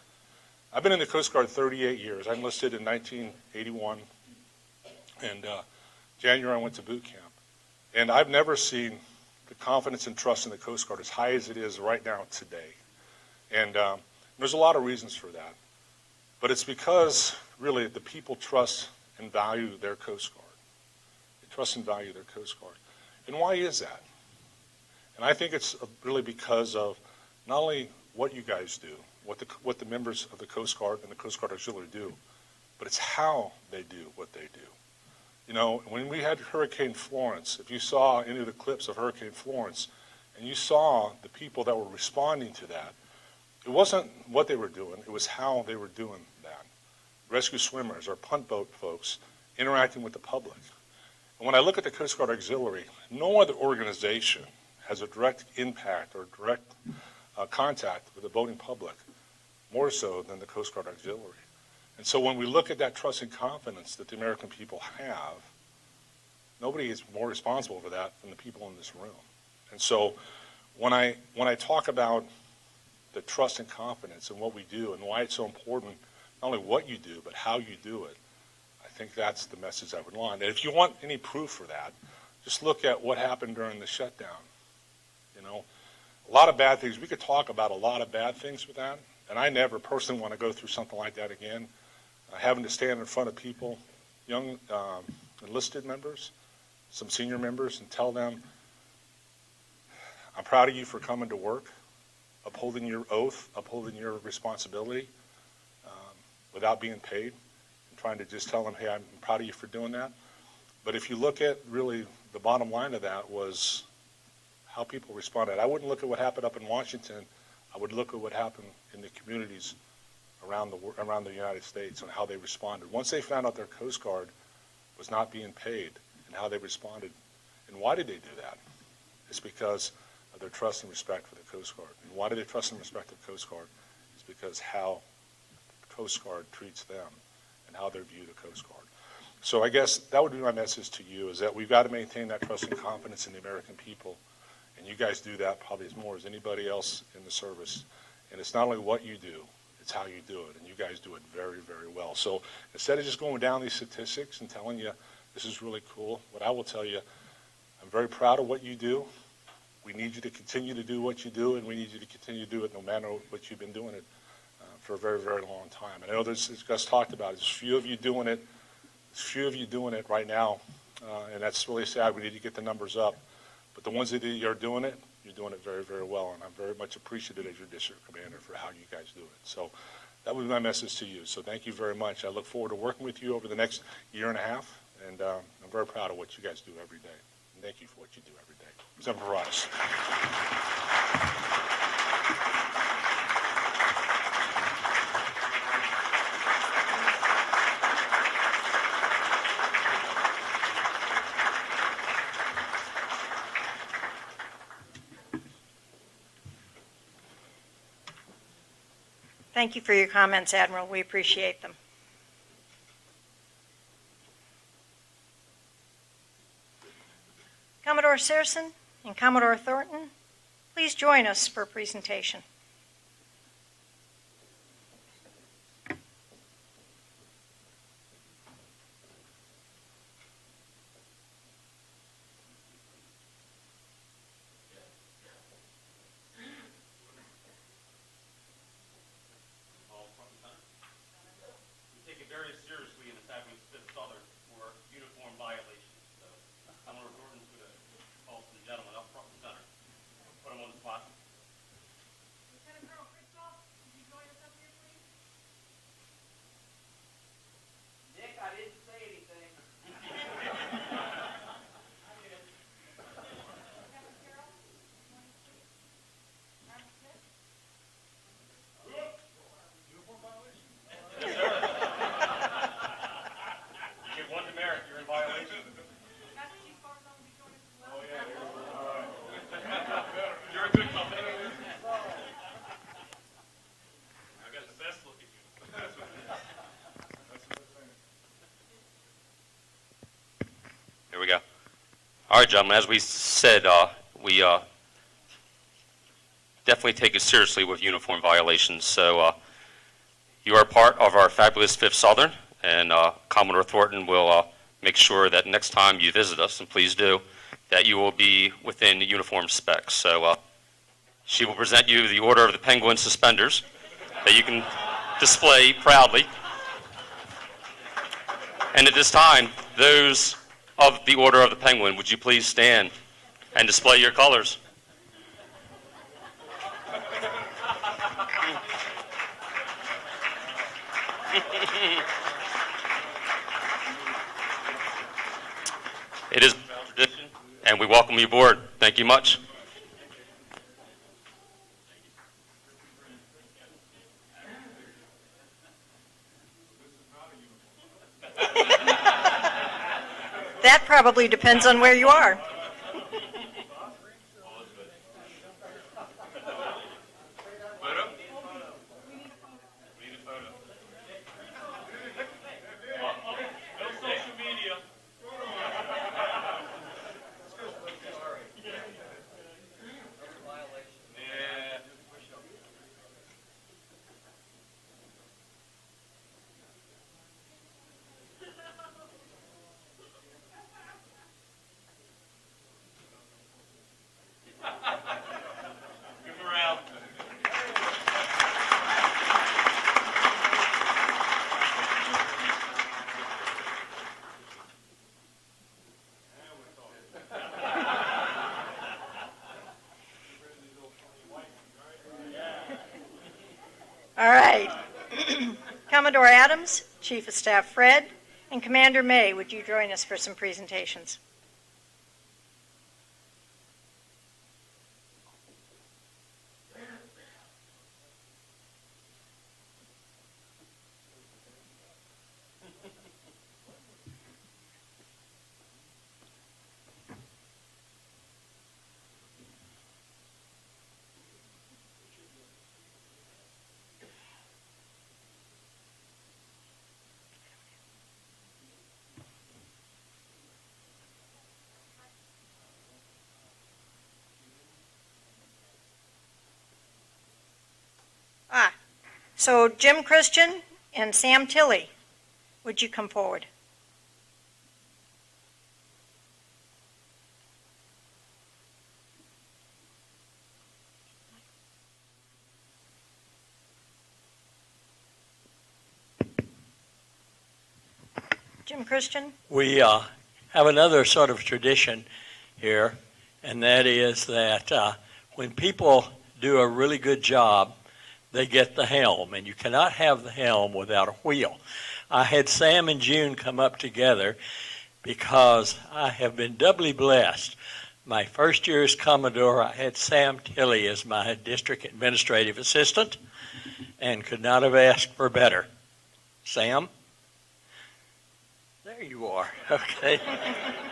I've been in the Coast Guard 38 years. I enlisted in 1981, and January I went to boot camp. And I've never seen the confidence and trust in the Coast Guard as high as it is right now today. And there's a lot of reasons for that. But it's because, really, the people trust and value their Coast Guard. They trust and value their Coast Guard. And why is that? And I think it's really because of not only what you guys do, what the members of the Coast Guard and the Coast Guard Auxiliary do, but it's how they do what they do. You know, when we had Hurricane Florence, if you saw any of the clips of Hurricane Florence, and you saw the people that were responding to that, it wasn't what they were doing, it was how they were doing that. Rescue swimmers or punt boat folks interacting with the public. And when I look at the Coast Guard Auxiliary, no other organization has a direct impact or direct contact with the boating public, more so than the Coast Guard Auxiliary. And so when we look at that trust and confidence that the American people have, nobody is more responsible for that than the people in this room. And so when I talk about the trust and confidence in what we do and why it's so important, not only what you do, but how you do it, I think that's the message I would want. And if you want any proof for that, just look at what happened during the shutdown. You know, a lot of bad things. We could talk about a lot of bad things with that, and I never personally want to go through something like that again. Having to stand in front of people, young enlisted members, some senior members, and tell them, I'm proud of you for coming to work, upholding your oath, upholding your responsibility without being paid, and trying to just tell them, hey, I'm proud of you for doing that. But if you look at really the bottom line of that was how people responded. I wouldn't look at what happened up in Washington. I would look at what happened in the communities around the United States and how they responded. Once they found out their Coast Guard was not being paid and how they responded. And why did they do that? It's because of their trust and respect for the Coast Guard. And why do they trust and respect the Coast Guard? It's because how the Coast Guard treats them and how they view the Coast Guard. So I guess that would be my message to you, is that we've got to maintain that trust and confidence in the American people. And you guys do that probably as more as anybody else in the service. And it's not only what you do, it's how you do it, and you guys do it very, very well. So instead of just going down these statistics and telling you this is really cool, what I will tell you, I'm very proud of what you do. We need you to continue to do what you do, and we need you to continue to do it no matter what you've been doing it for a very, very long time. And I know there's, as Gus talked about, there's few of you doing it. There's few of you doing it right now, and that's really sad. We need to get the numbers up. But the ones that are doing it, you're doing it very, very well, and I'm very much appreciative as your district commander for how you guys do it. So that was my message to you. So thank you very much. I look forward to working with you over the next year and a half, and I'm very proud of what you guys do every day. And thank you for what you do every day. Semper Paratus. Thank you for your comments, Admiral. We appreciate them. Commodore Searson and Commodore Thornton, please join us for a presentation. Very seriously in establishing Fifth Southern for uniform violations. So Commodore Thornton's going to call some gentlemen up front and center. Put them on the spot. There we go. All right, gentlemen, as we said, we definitely take it seriously with uniform violations. So you are part of our fabulous 5th Southern, and Commodore Thornton will make sure that next time you visit us, and please do, that you will be within the uniform specs. So she will present you the Order of the Penguin suspenders that you can display proudly. And at this time, those of the Order of the Penguin, would you please stand and display your colors? It is a tradition, and we welcome you aboard. Thank you much. That probably depends on where you are. Photo? We need a photo. No social media. Yeah. Give him a round. All right. Commodore Adams, Chief of Staff Fred, and Commander May, would you join us for some presentations? So Jim Christian and Sam Tilley, would you come forward? Jim Christian? We have another sort of tradition here, and that is that when people do a really good job, they get the helm, and you cannot have the helm without a wheel. I had Sam and June come up together because I have been doubly blessed. My first year as Commodore, I had Sam Tilley as my district administrative assistant and could not have asked for better. Sam? There you are. Okay.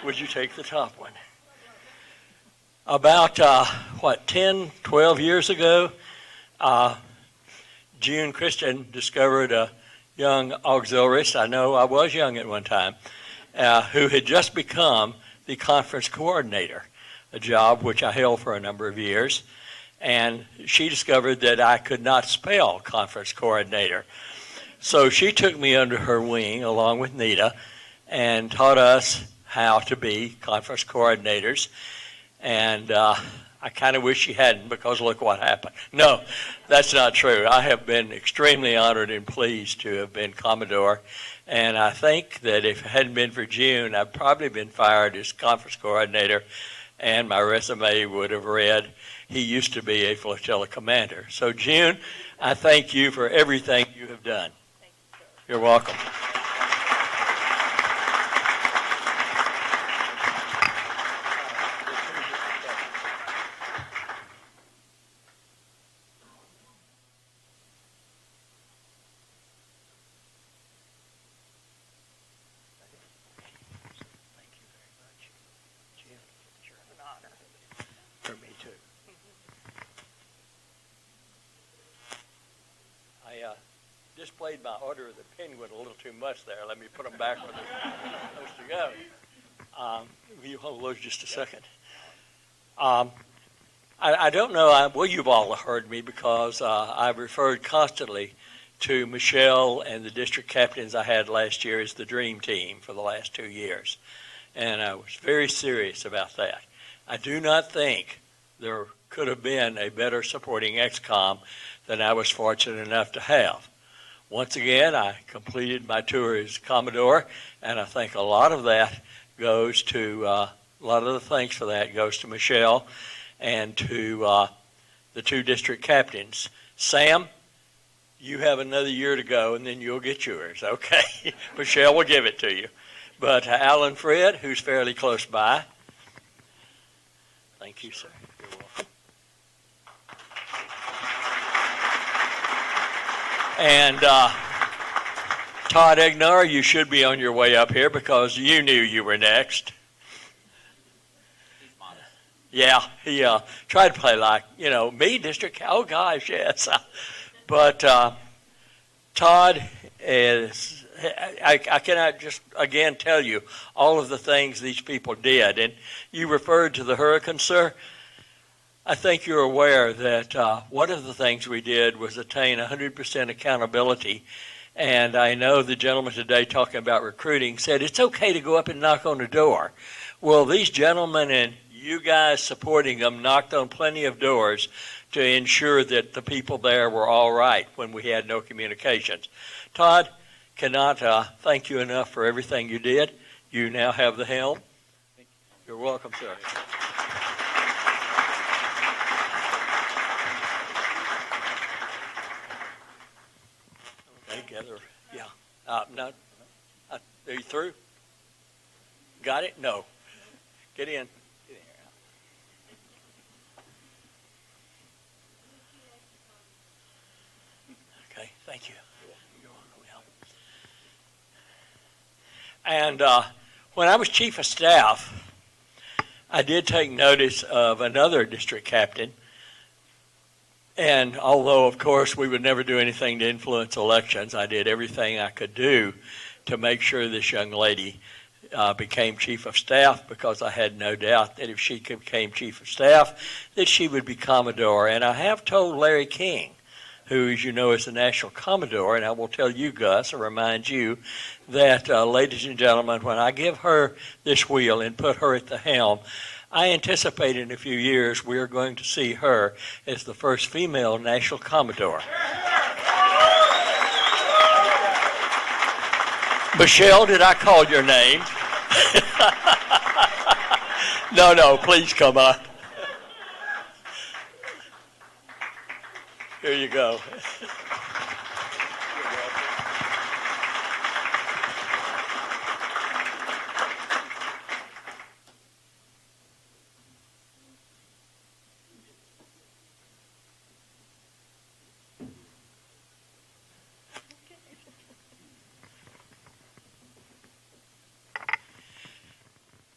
Would you take the top one? About, 10, 12 years ago, June Christian discovered a young auxiliarist, I know I was young at one time, who had just become the conference coordinator, a job which I held for a number of years. And she discovered that I could not spell conference coordinator. So she took me under her wing, along with Nita, and taught us how to be conference coordinators. And I kind of wish she hadn't, because look what happened. No, that's not true. I have been extremely honored and pleased to have been Commodore. And I think that if it hadn't been for June, I'd probably been fired as conference coordinator, and my resume would have read, he used to be a flotilla commander. So June, I thank you for everything you have done. Thank you, sir. You're welcome. For me too. I displayed my Order of the Penguin a little too much there. Let me put them back where they're supposed to go. Will you hold those just a second? I don't know, well, you've all heard me because I've referred constantly to Michelle and the district captains I had last year as the dream team for the last 2 years. And I was very serious about that. I do not think there could have been a better supporting XCOM than I was fortunate enough to have. Once again, I completed my tour as Commodore, and I think a lot of that goes to, a lot of the thanks for that goes to Michelle and to the 2 district captains. Sam, you have another year to go, and then you'll get yours, okay? Michelle will give it to you. But Alan Fred, who's fairly close by. Thank you, sir. You're welcome. And Todd Egnar, you should be on your way up here because you knew you were next. Yeah, he tried to play like, me, district, oh gosh, yes. But Todd is, I cannot just again tell you all of the things these people did. And you referred to the hurricane, sir. I think you're aware that one of the things we did was attain 100% accountability. And I know the gentleman today talking about recruiting said it's okay to go up and knock on the door. Well, these gentlemen and you guys supporting them knocked on plenty of doors to ensure that the people there were all right when we had no communications. Todd, cannot thank you enough for everything you did. You now have the helm. You're welcome, sir. Okay, gather. Yeah. No. Are you through? Got it? No. Get in. Okay, thank you. You're welcome. And when I was chief of staff, I did take notice of another district captain. And although, of course, we would never do anything to influence elections, I did everything I could do to make sure this young lady became chief of staff, because I had no doubt that if she became chief of staff, that she would be Commodore. And I have told Larry King, who, as you know, is the National Commodore, and I will tell you, Gus, and remind you that, ladies and gentlemen, when I give her this wheel and put her at the helm, I anticipate in a few years we are going to see her as the first female National Commodore. Michelle, did I call your name? No, please come up. Here you go.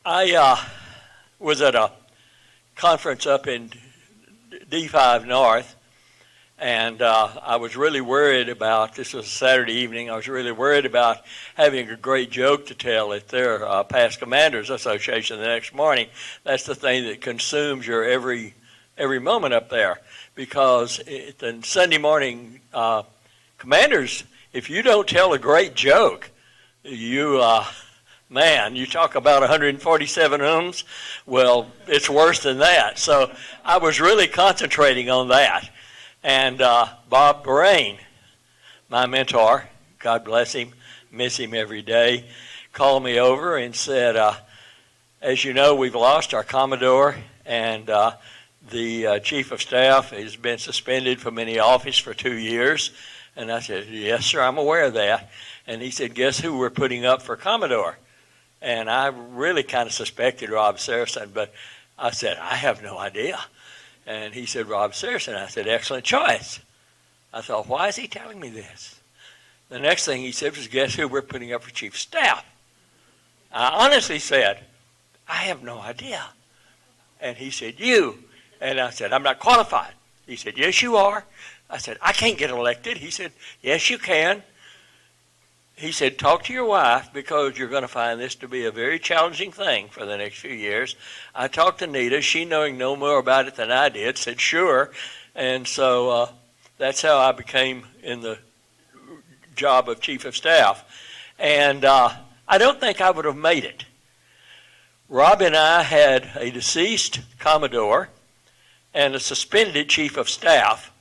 I was at a conference up in D5 North, and I was really worried about, this was a Saturday evening, I was really worried about having a great joke to tell at their Past Commanders Association the next morning. That's the thing that consumes your every moment up there, because the Sunday morning commanders, if you don't tell a great joke, you man, you talk about 147 ums, well, it's worse than that. So I was really concentrating on that. And Bob Brain, my mentor, God bless him, miss him every day, called me over and said, as you know, we've lost our Commodore, and the Chief of Staff has been suspended from any office for 2 years. And I said, yes, sir, I'm aware of that. And he said, guess who we're putting up for Commodore? And I really kind of suspected Rob Saracen, but I said, I have no idea. And he said, Rob Saracen. I said, excellent choice. I thought, why is he telling me this? The next thing he said was, guess who we're putting up for chief of staff? I honestly said, I have no idea. And he said, you. And I said, I'm not qualified. He said, yes, you are. I said, I can't get elected. He said, yes, you can. he said, talk to your wife because you're going to find this to be a very challenging thing for the next few years. I talked to Nita. She, knowing no more about it than I did, said, sure. And so that's how I became in the job of Chief of Staff. And I don't think I would have made it. Rob and I had a deceased Commodore and a suspended Chief of Staff.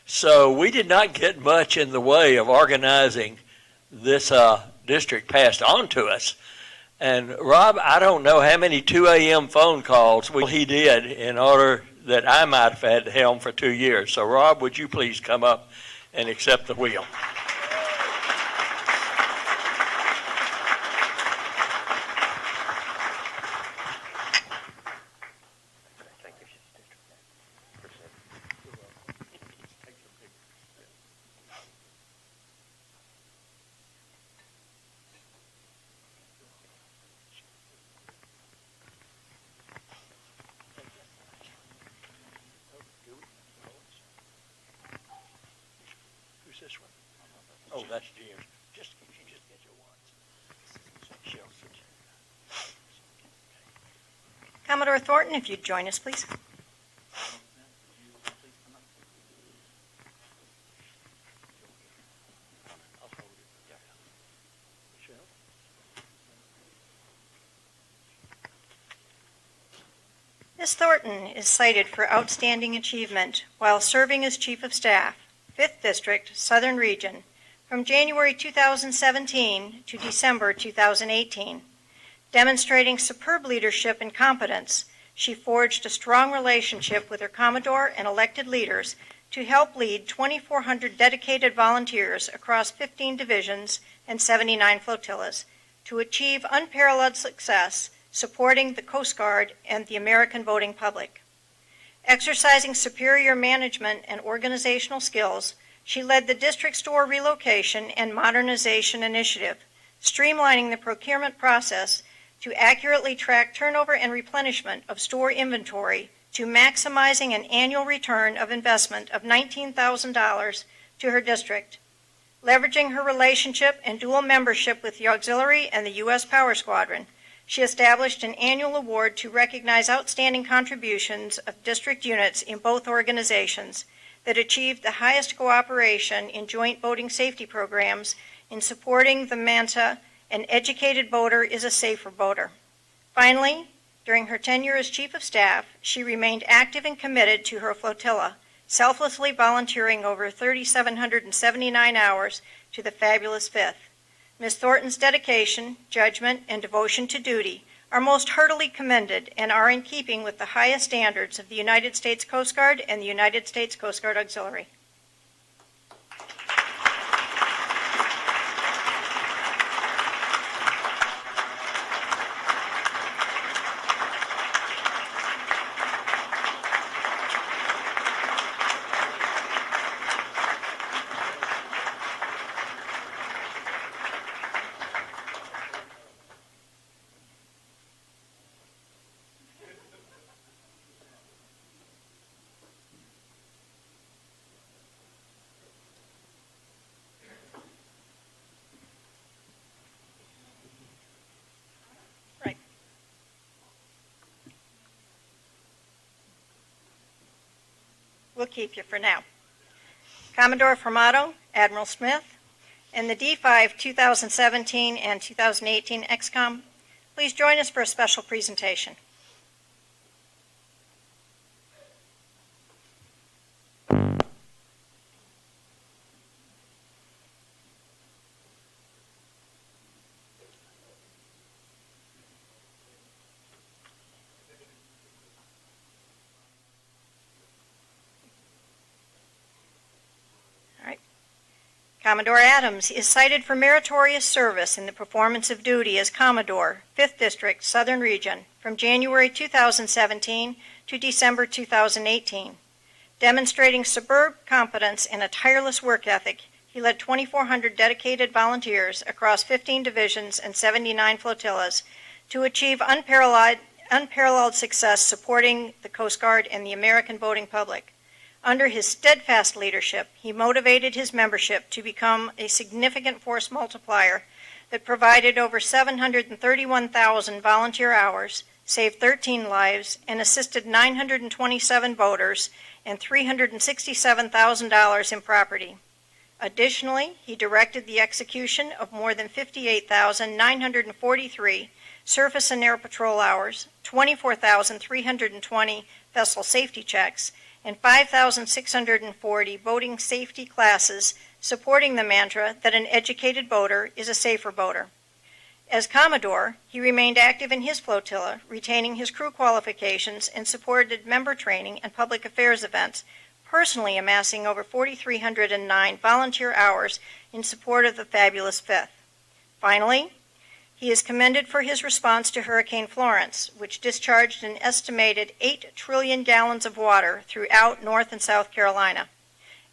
So we did not get much in the way of organizing this district passed on to us. And Rob, I don't know how many 2 a.m. phone calls he did in order that I might have had the helm for 2 years. So Rob, would you please come up and accept the wheel? This one. Oh, that's Jim's. Just get your ones. Commodore Thornton, if you'd join us, please. Ms. Thornton is cited for outstanding achievement while serving as Chief of Staff, 5th District, Southern Region, from January 2017 to December 2018. Demonstrating superb leadership and competence, she forged a strong relationship with her Commodore and elected leaders to help lead 2,400 dedicated volunteers across 15 divisions and 79 flotillas to achieve unparalleled success supporting the Coast Guard and the American voting public. Exercising superior management and organizational skills, she led the district store relocation and modernization initiative, streamlining the procurement process to accurately track turnover and replenishment of store inventory to maximizing an annual return of investment of $19,000 to her district. Leveraging her relationship and dual membership with the Auxiliary and the U.S. Power Squadron, she established an annual award to recognize outstanding contributions of district units in both organizations that achieved the highest cooperation in joint voting safety programs in supporting the mantra, "An educated voter is a safer voter." Finally, during her tenure as Chief of Staff, she remained active and committed to her flotilla, selflessly volunteering over 3,779 hours to the fabulous 5th. Ms. Thornton's dedication, judgment, and devotion to duty are most heartily commended and are in keeping with the highest standards of the United States Coast Guard and the United States Coast Guard Auxiliary. We'll keep you for now. Commodore Formato, Admiral Smith, and the D5 2017 and 2018 XCOM, please join us for a special presentation. Commodore Adams is cited for meritorious service in the performance of duty as Commodore, 5th District, Southern Region, from January 2017 to December 2018. Demonstrating superb competence and a tireless work ethic, he led 2,400 dedicated volunteers across 15 divisions and 79 flotillas to achieve unparalleled success supporting the Coast Guard and the American voting public. Under his steadfast leadership, he motivated his membership to become a significant force multiplier that provided over 731,000 volunteer hours, saved 13 lives, and assisted 927 voters and $367,000 in property. Additionally, he directed the execution of more than 58,943 surface and air patrol hours, 24,320 vessel safety checks, and 5,640 boating safety classes, supporting the mantra that an educated boater is a safer boater. As Commodore, he remained active in his flotilla, retaining his crew qualifications and supported member training and public affairs events, personally amassing over 4,309 volunteer hours in support of the fabulous Fifth. Finally, he is commended for his response to Hurricane Florence, which discharged an estimated 8 trillion gallons of water throughout North and South Carolina.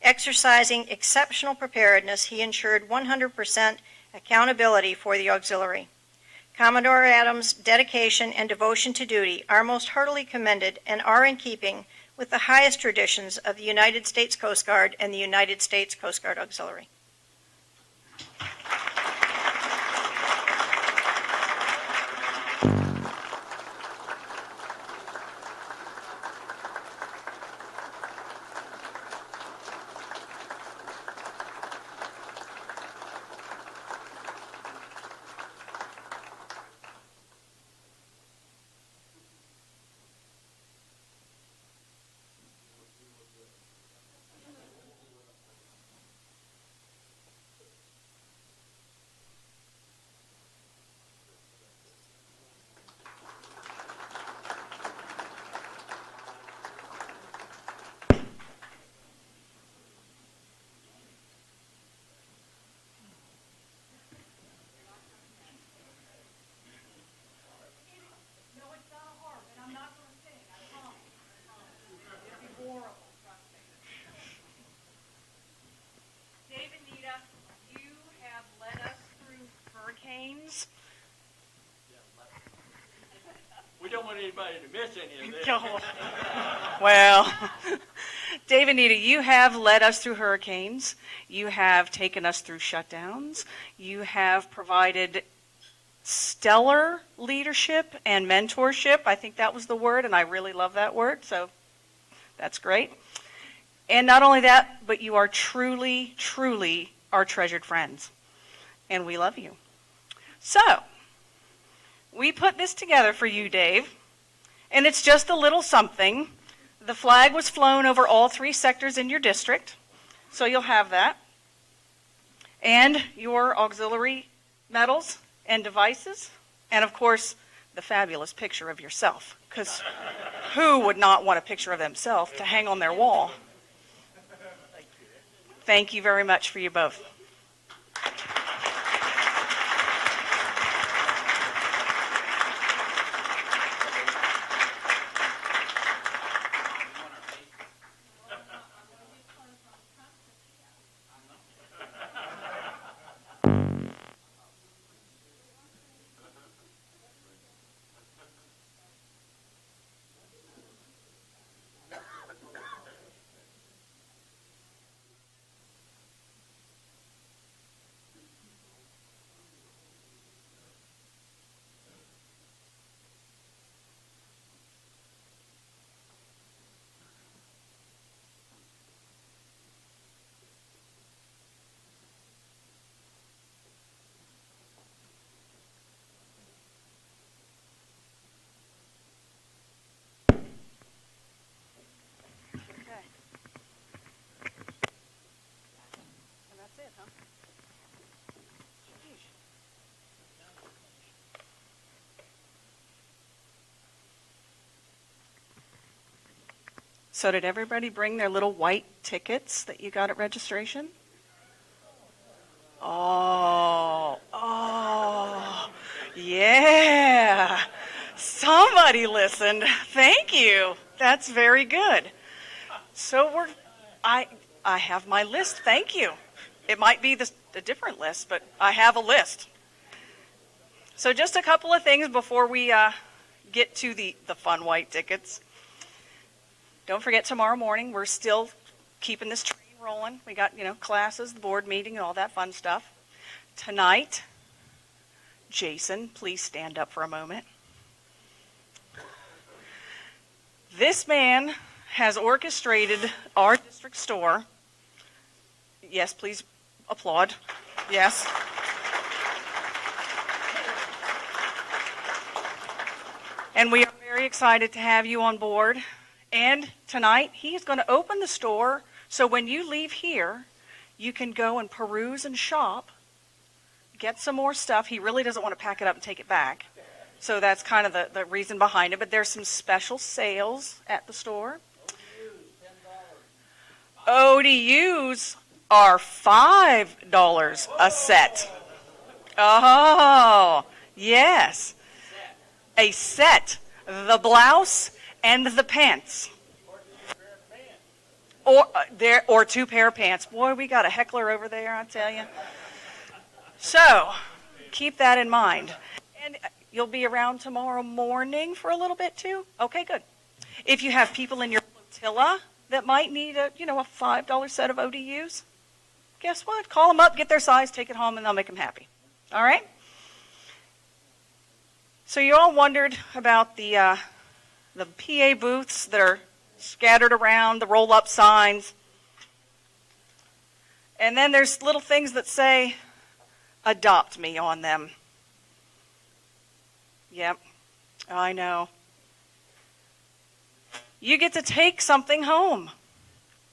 Exercising exceptional preparedness, he ensured 100% accountability for the auxiliary. Commodore Adams' dedication and devotion to duty are most heartily commended and are in keeping with the highest traditions of the United States Coast Guard and the United States Coast Guard Auxiliary. We don't want anybody to miss any of this. Well, Dave and Nita, you have led us through hurricanes. You have taken us through shutdowns. You have provided stellar leadership and mentorship. I think that was the word, and I really love that word, so that's great. And not only that, but you are truly, truly our treasured friends, and we love you. So, we put this together for you, Dave, and it's just a little something. The flag was flown over all 3 sectors in your district, so you'll have that. And your auxiliary medals and devices, and of course, the fabulous picture of yourself, because who would not want a picture of themselves to hang on their wall? Thank you very much for you both. So did everybody bring their little white tickets that you got at registration? Oh, yeah. Somebody listened. Thank you. That's very good. So I have my list. Thank you. It might be a different list, but I have a list. So just a couple of things before we get to the fun white tickets. Don't forget tomorrow morning, we're still keeping this train rolling. We got, classes, the board meeting, and all that fun stuff. Tonight, Jason, please stand up for a moment. This man has orchestrated our district store. Yes, please applaud. Yes. And we are very excited to have you on board. And tonight, he is going to open the store so when you leave here, you can go and peruse and shop, get some more stuff. He really doesn't want to pack it up and take it back. So that's kind of the reason behind it. But there's some special sales at the store. ODUs are $5 a set. Oh, yes. A set. The blouse and the pants. Or 2 pair of pants. Boy, we got a heckler over there, I tell you. So, keep that in mind. And you'll be around tomorrow morning for a little bit too? Okay, good. If you have people in your flotilla that might need a $5 set of ODUs, guess what? Call them up, get their size, take it home, and they'll make them happy. All right? So you all wondered about the PA booths that are scattered around, the roll-up signs. And then there's little things that say, "Adopt me" on them. Yep, I know. You get to take something home.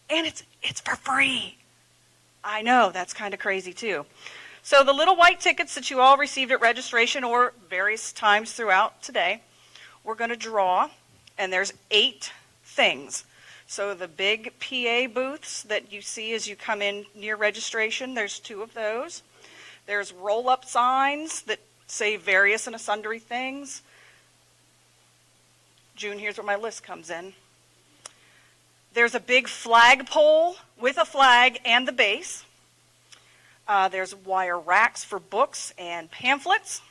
And it's for free. I know, that's kind of crazy too. So the little white tickets that you all received at registration or various times throughout today, we're going to draw, and there's 8 things. So the big PA booths that you see as you come in near registration, there's 2 of those. There's roll-up signs that say various and sundry things. June, here's where my list comes in. There's a big flagpole with a flag and the base. There's wire racks for books and pamphlets.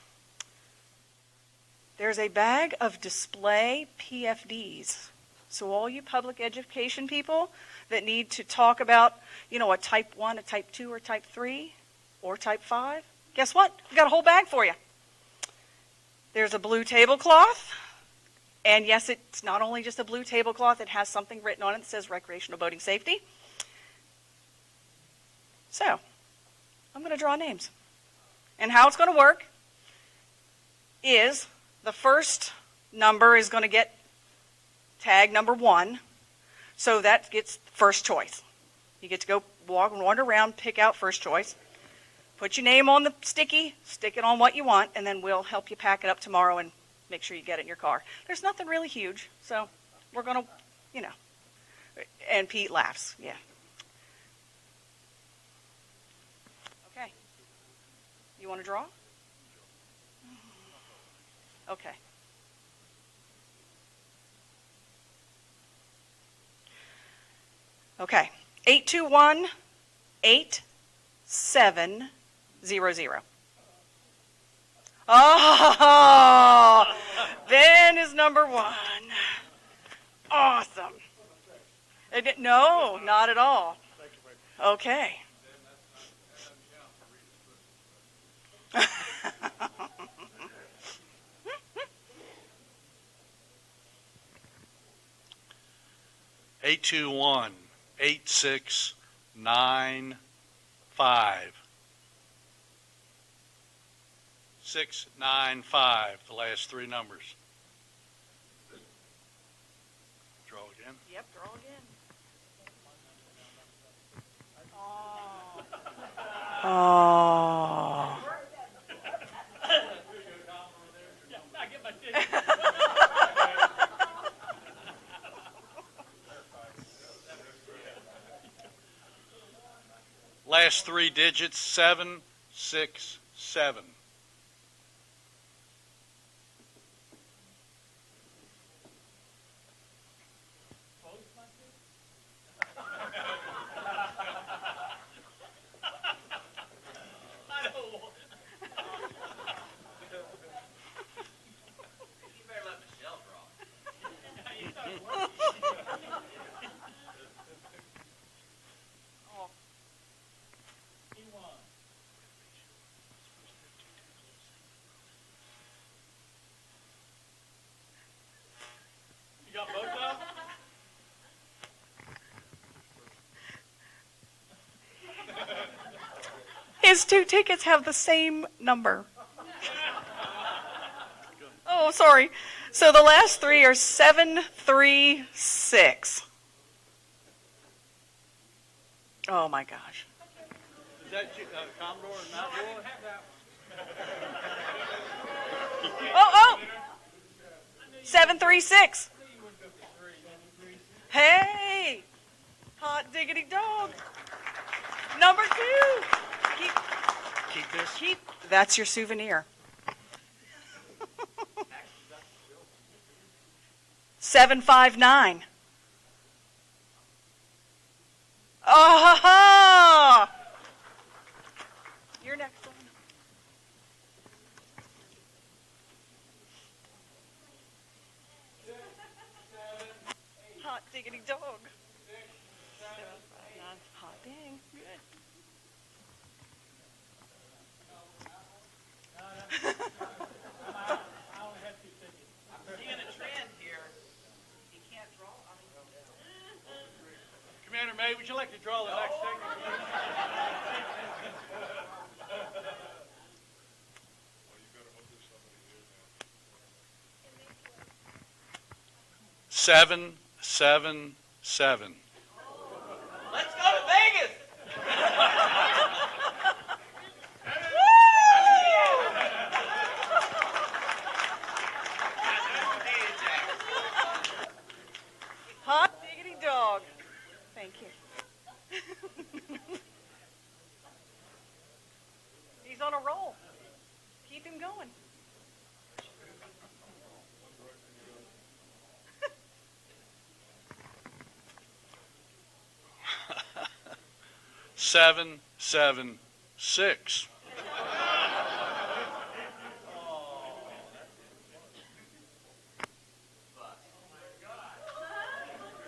There's a bag of display PFDs. So all you public education people that need to talk about, a type 1, a type 2, or type 3, or type 5, guess what? We got a whole bag for you. There's a blue tablecloth. And yes, it's not only just a blue tablecloth, it has something written on it that says recreational boating safety. So, I'm going to draw names. And how it's going to work is the first number is going to get tag number 1. So that gets first choice. You get to go walk and wander around, pick out first choice. Put your name on the sticky, stick it on what you want, and then we'll help you pack it up tomorrow and make sure you get it in your car. There's nothing really huge, so we're going to, and Pete laughs, yeah. Okay. You want to draw? Okay. Okay. 821-8700. Oh, Ben is number 1. Awesome. No, not at all. Okay. Eight 8695. 695, the last 3 numbers. Draw again. Yep, draw again. Oh. Oh. Last 3 digits, 767. his two tickets have the same number. Oh, sorry. So the last three are 736. Oh my gosh. Is that Commodore and Mount Roy? Oh. 736. Hey. Hot diggity dog. Number 2. Keep this. That's your souvenir. 759. Oh, ha, ha. Your next one. Hot diggity dog. 759. Hot dang. Good. Seeing a trend here. He can't draw. Commander May, would you like to draw the next ticket? 777. Let's go to Vegas. Hot diggity dog. Thank you. He's on a roll. Keep him going. Seven, 6.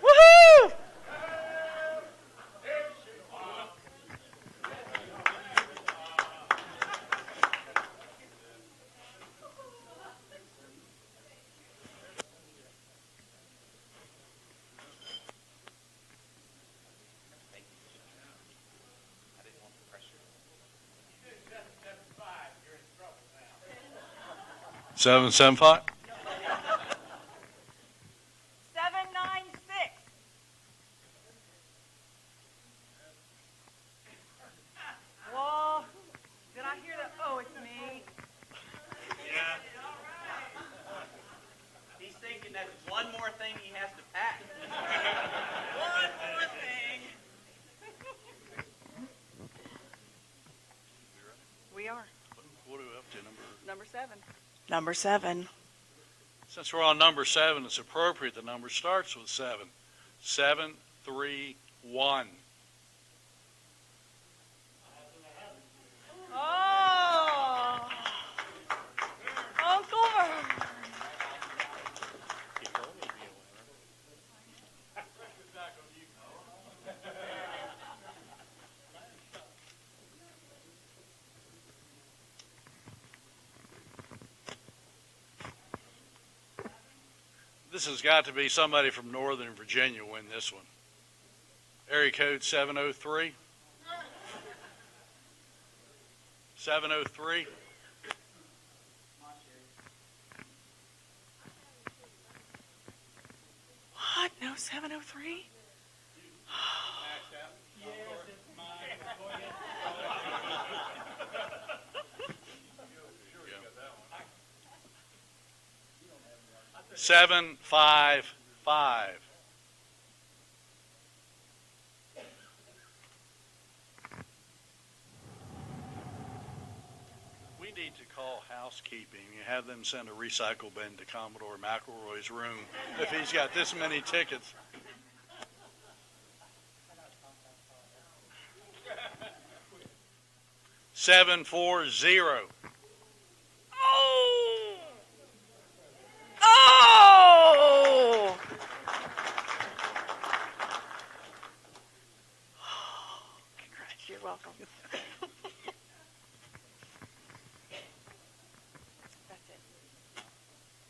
Woohoo! Seven, 5. 796. Whoa. Did I hear that? Oh, it's me. Yeah. He's thinking that's one more thing he has to pack. One more thing. We are. What are we up to? Number 7. Number 7. Since we're on number 7, it's appropriate the number starts with 7. 731. Oh. Uncle Vern. This has got to be somebody from Northern Virginia win this one. Area code 703. 703. What? No 703? Seven, 5, 5. We need to call housekeeping and have them send a recycle bin to Commodore McElroy's room if he's got this many tickets. Seven, 4, 0. Oh! Oh! Congrats, you're welcome. That's it.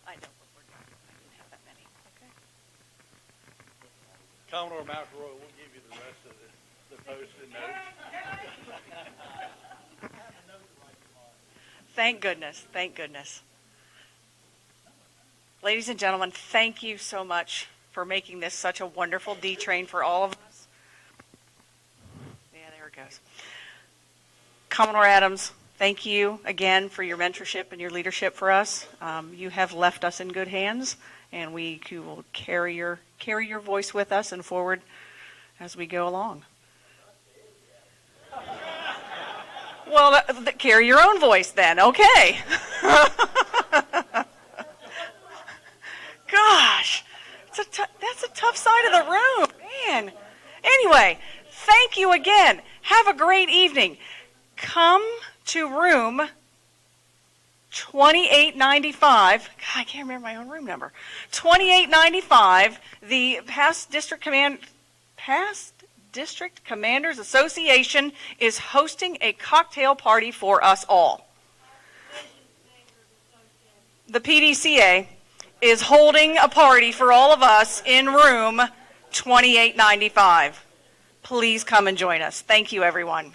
I know what we're doing. I didn't have that many. Okay. Commodore McElroy, we'll give you the rest of the post-it notes. Thank goodness. Thank goodness. Ladies and gentlemen, thank you so much for making this such a wonderful D train for all of us. Yeah, there it goes. Commodore Adams, thank you again for your mentorship and your leadership for us. You have left us in good hands, and we will carry your voice with us and forward as we go along. Well, carry your own voice then, okay. Gosh, that's a tough side of the room, man. Anyway, thank you again. Have a great evening. Come to room 2895. God, I can't remember my own room number. 2895, the Past District Commanders Association is hosting a cocktail party for us all. The PDCA is holding a party for all of us in room 2895. Please come and join us. Thank you, everyone.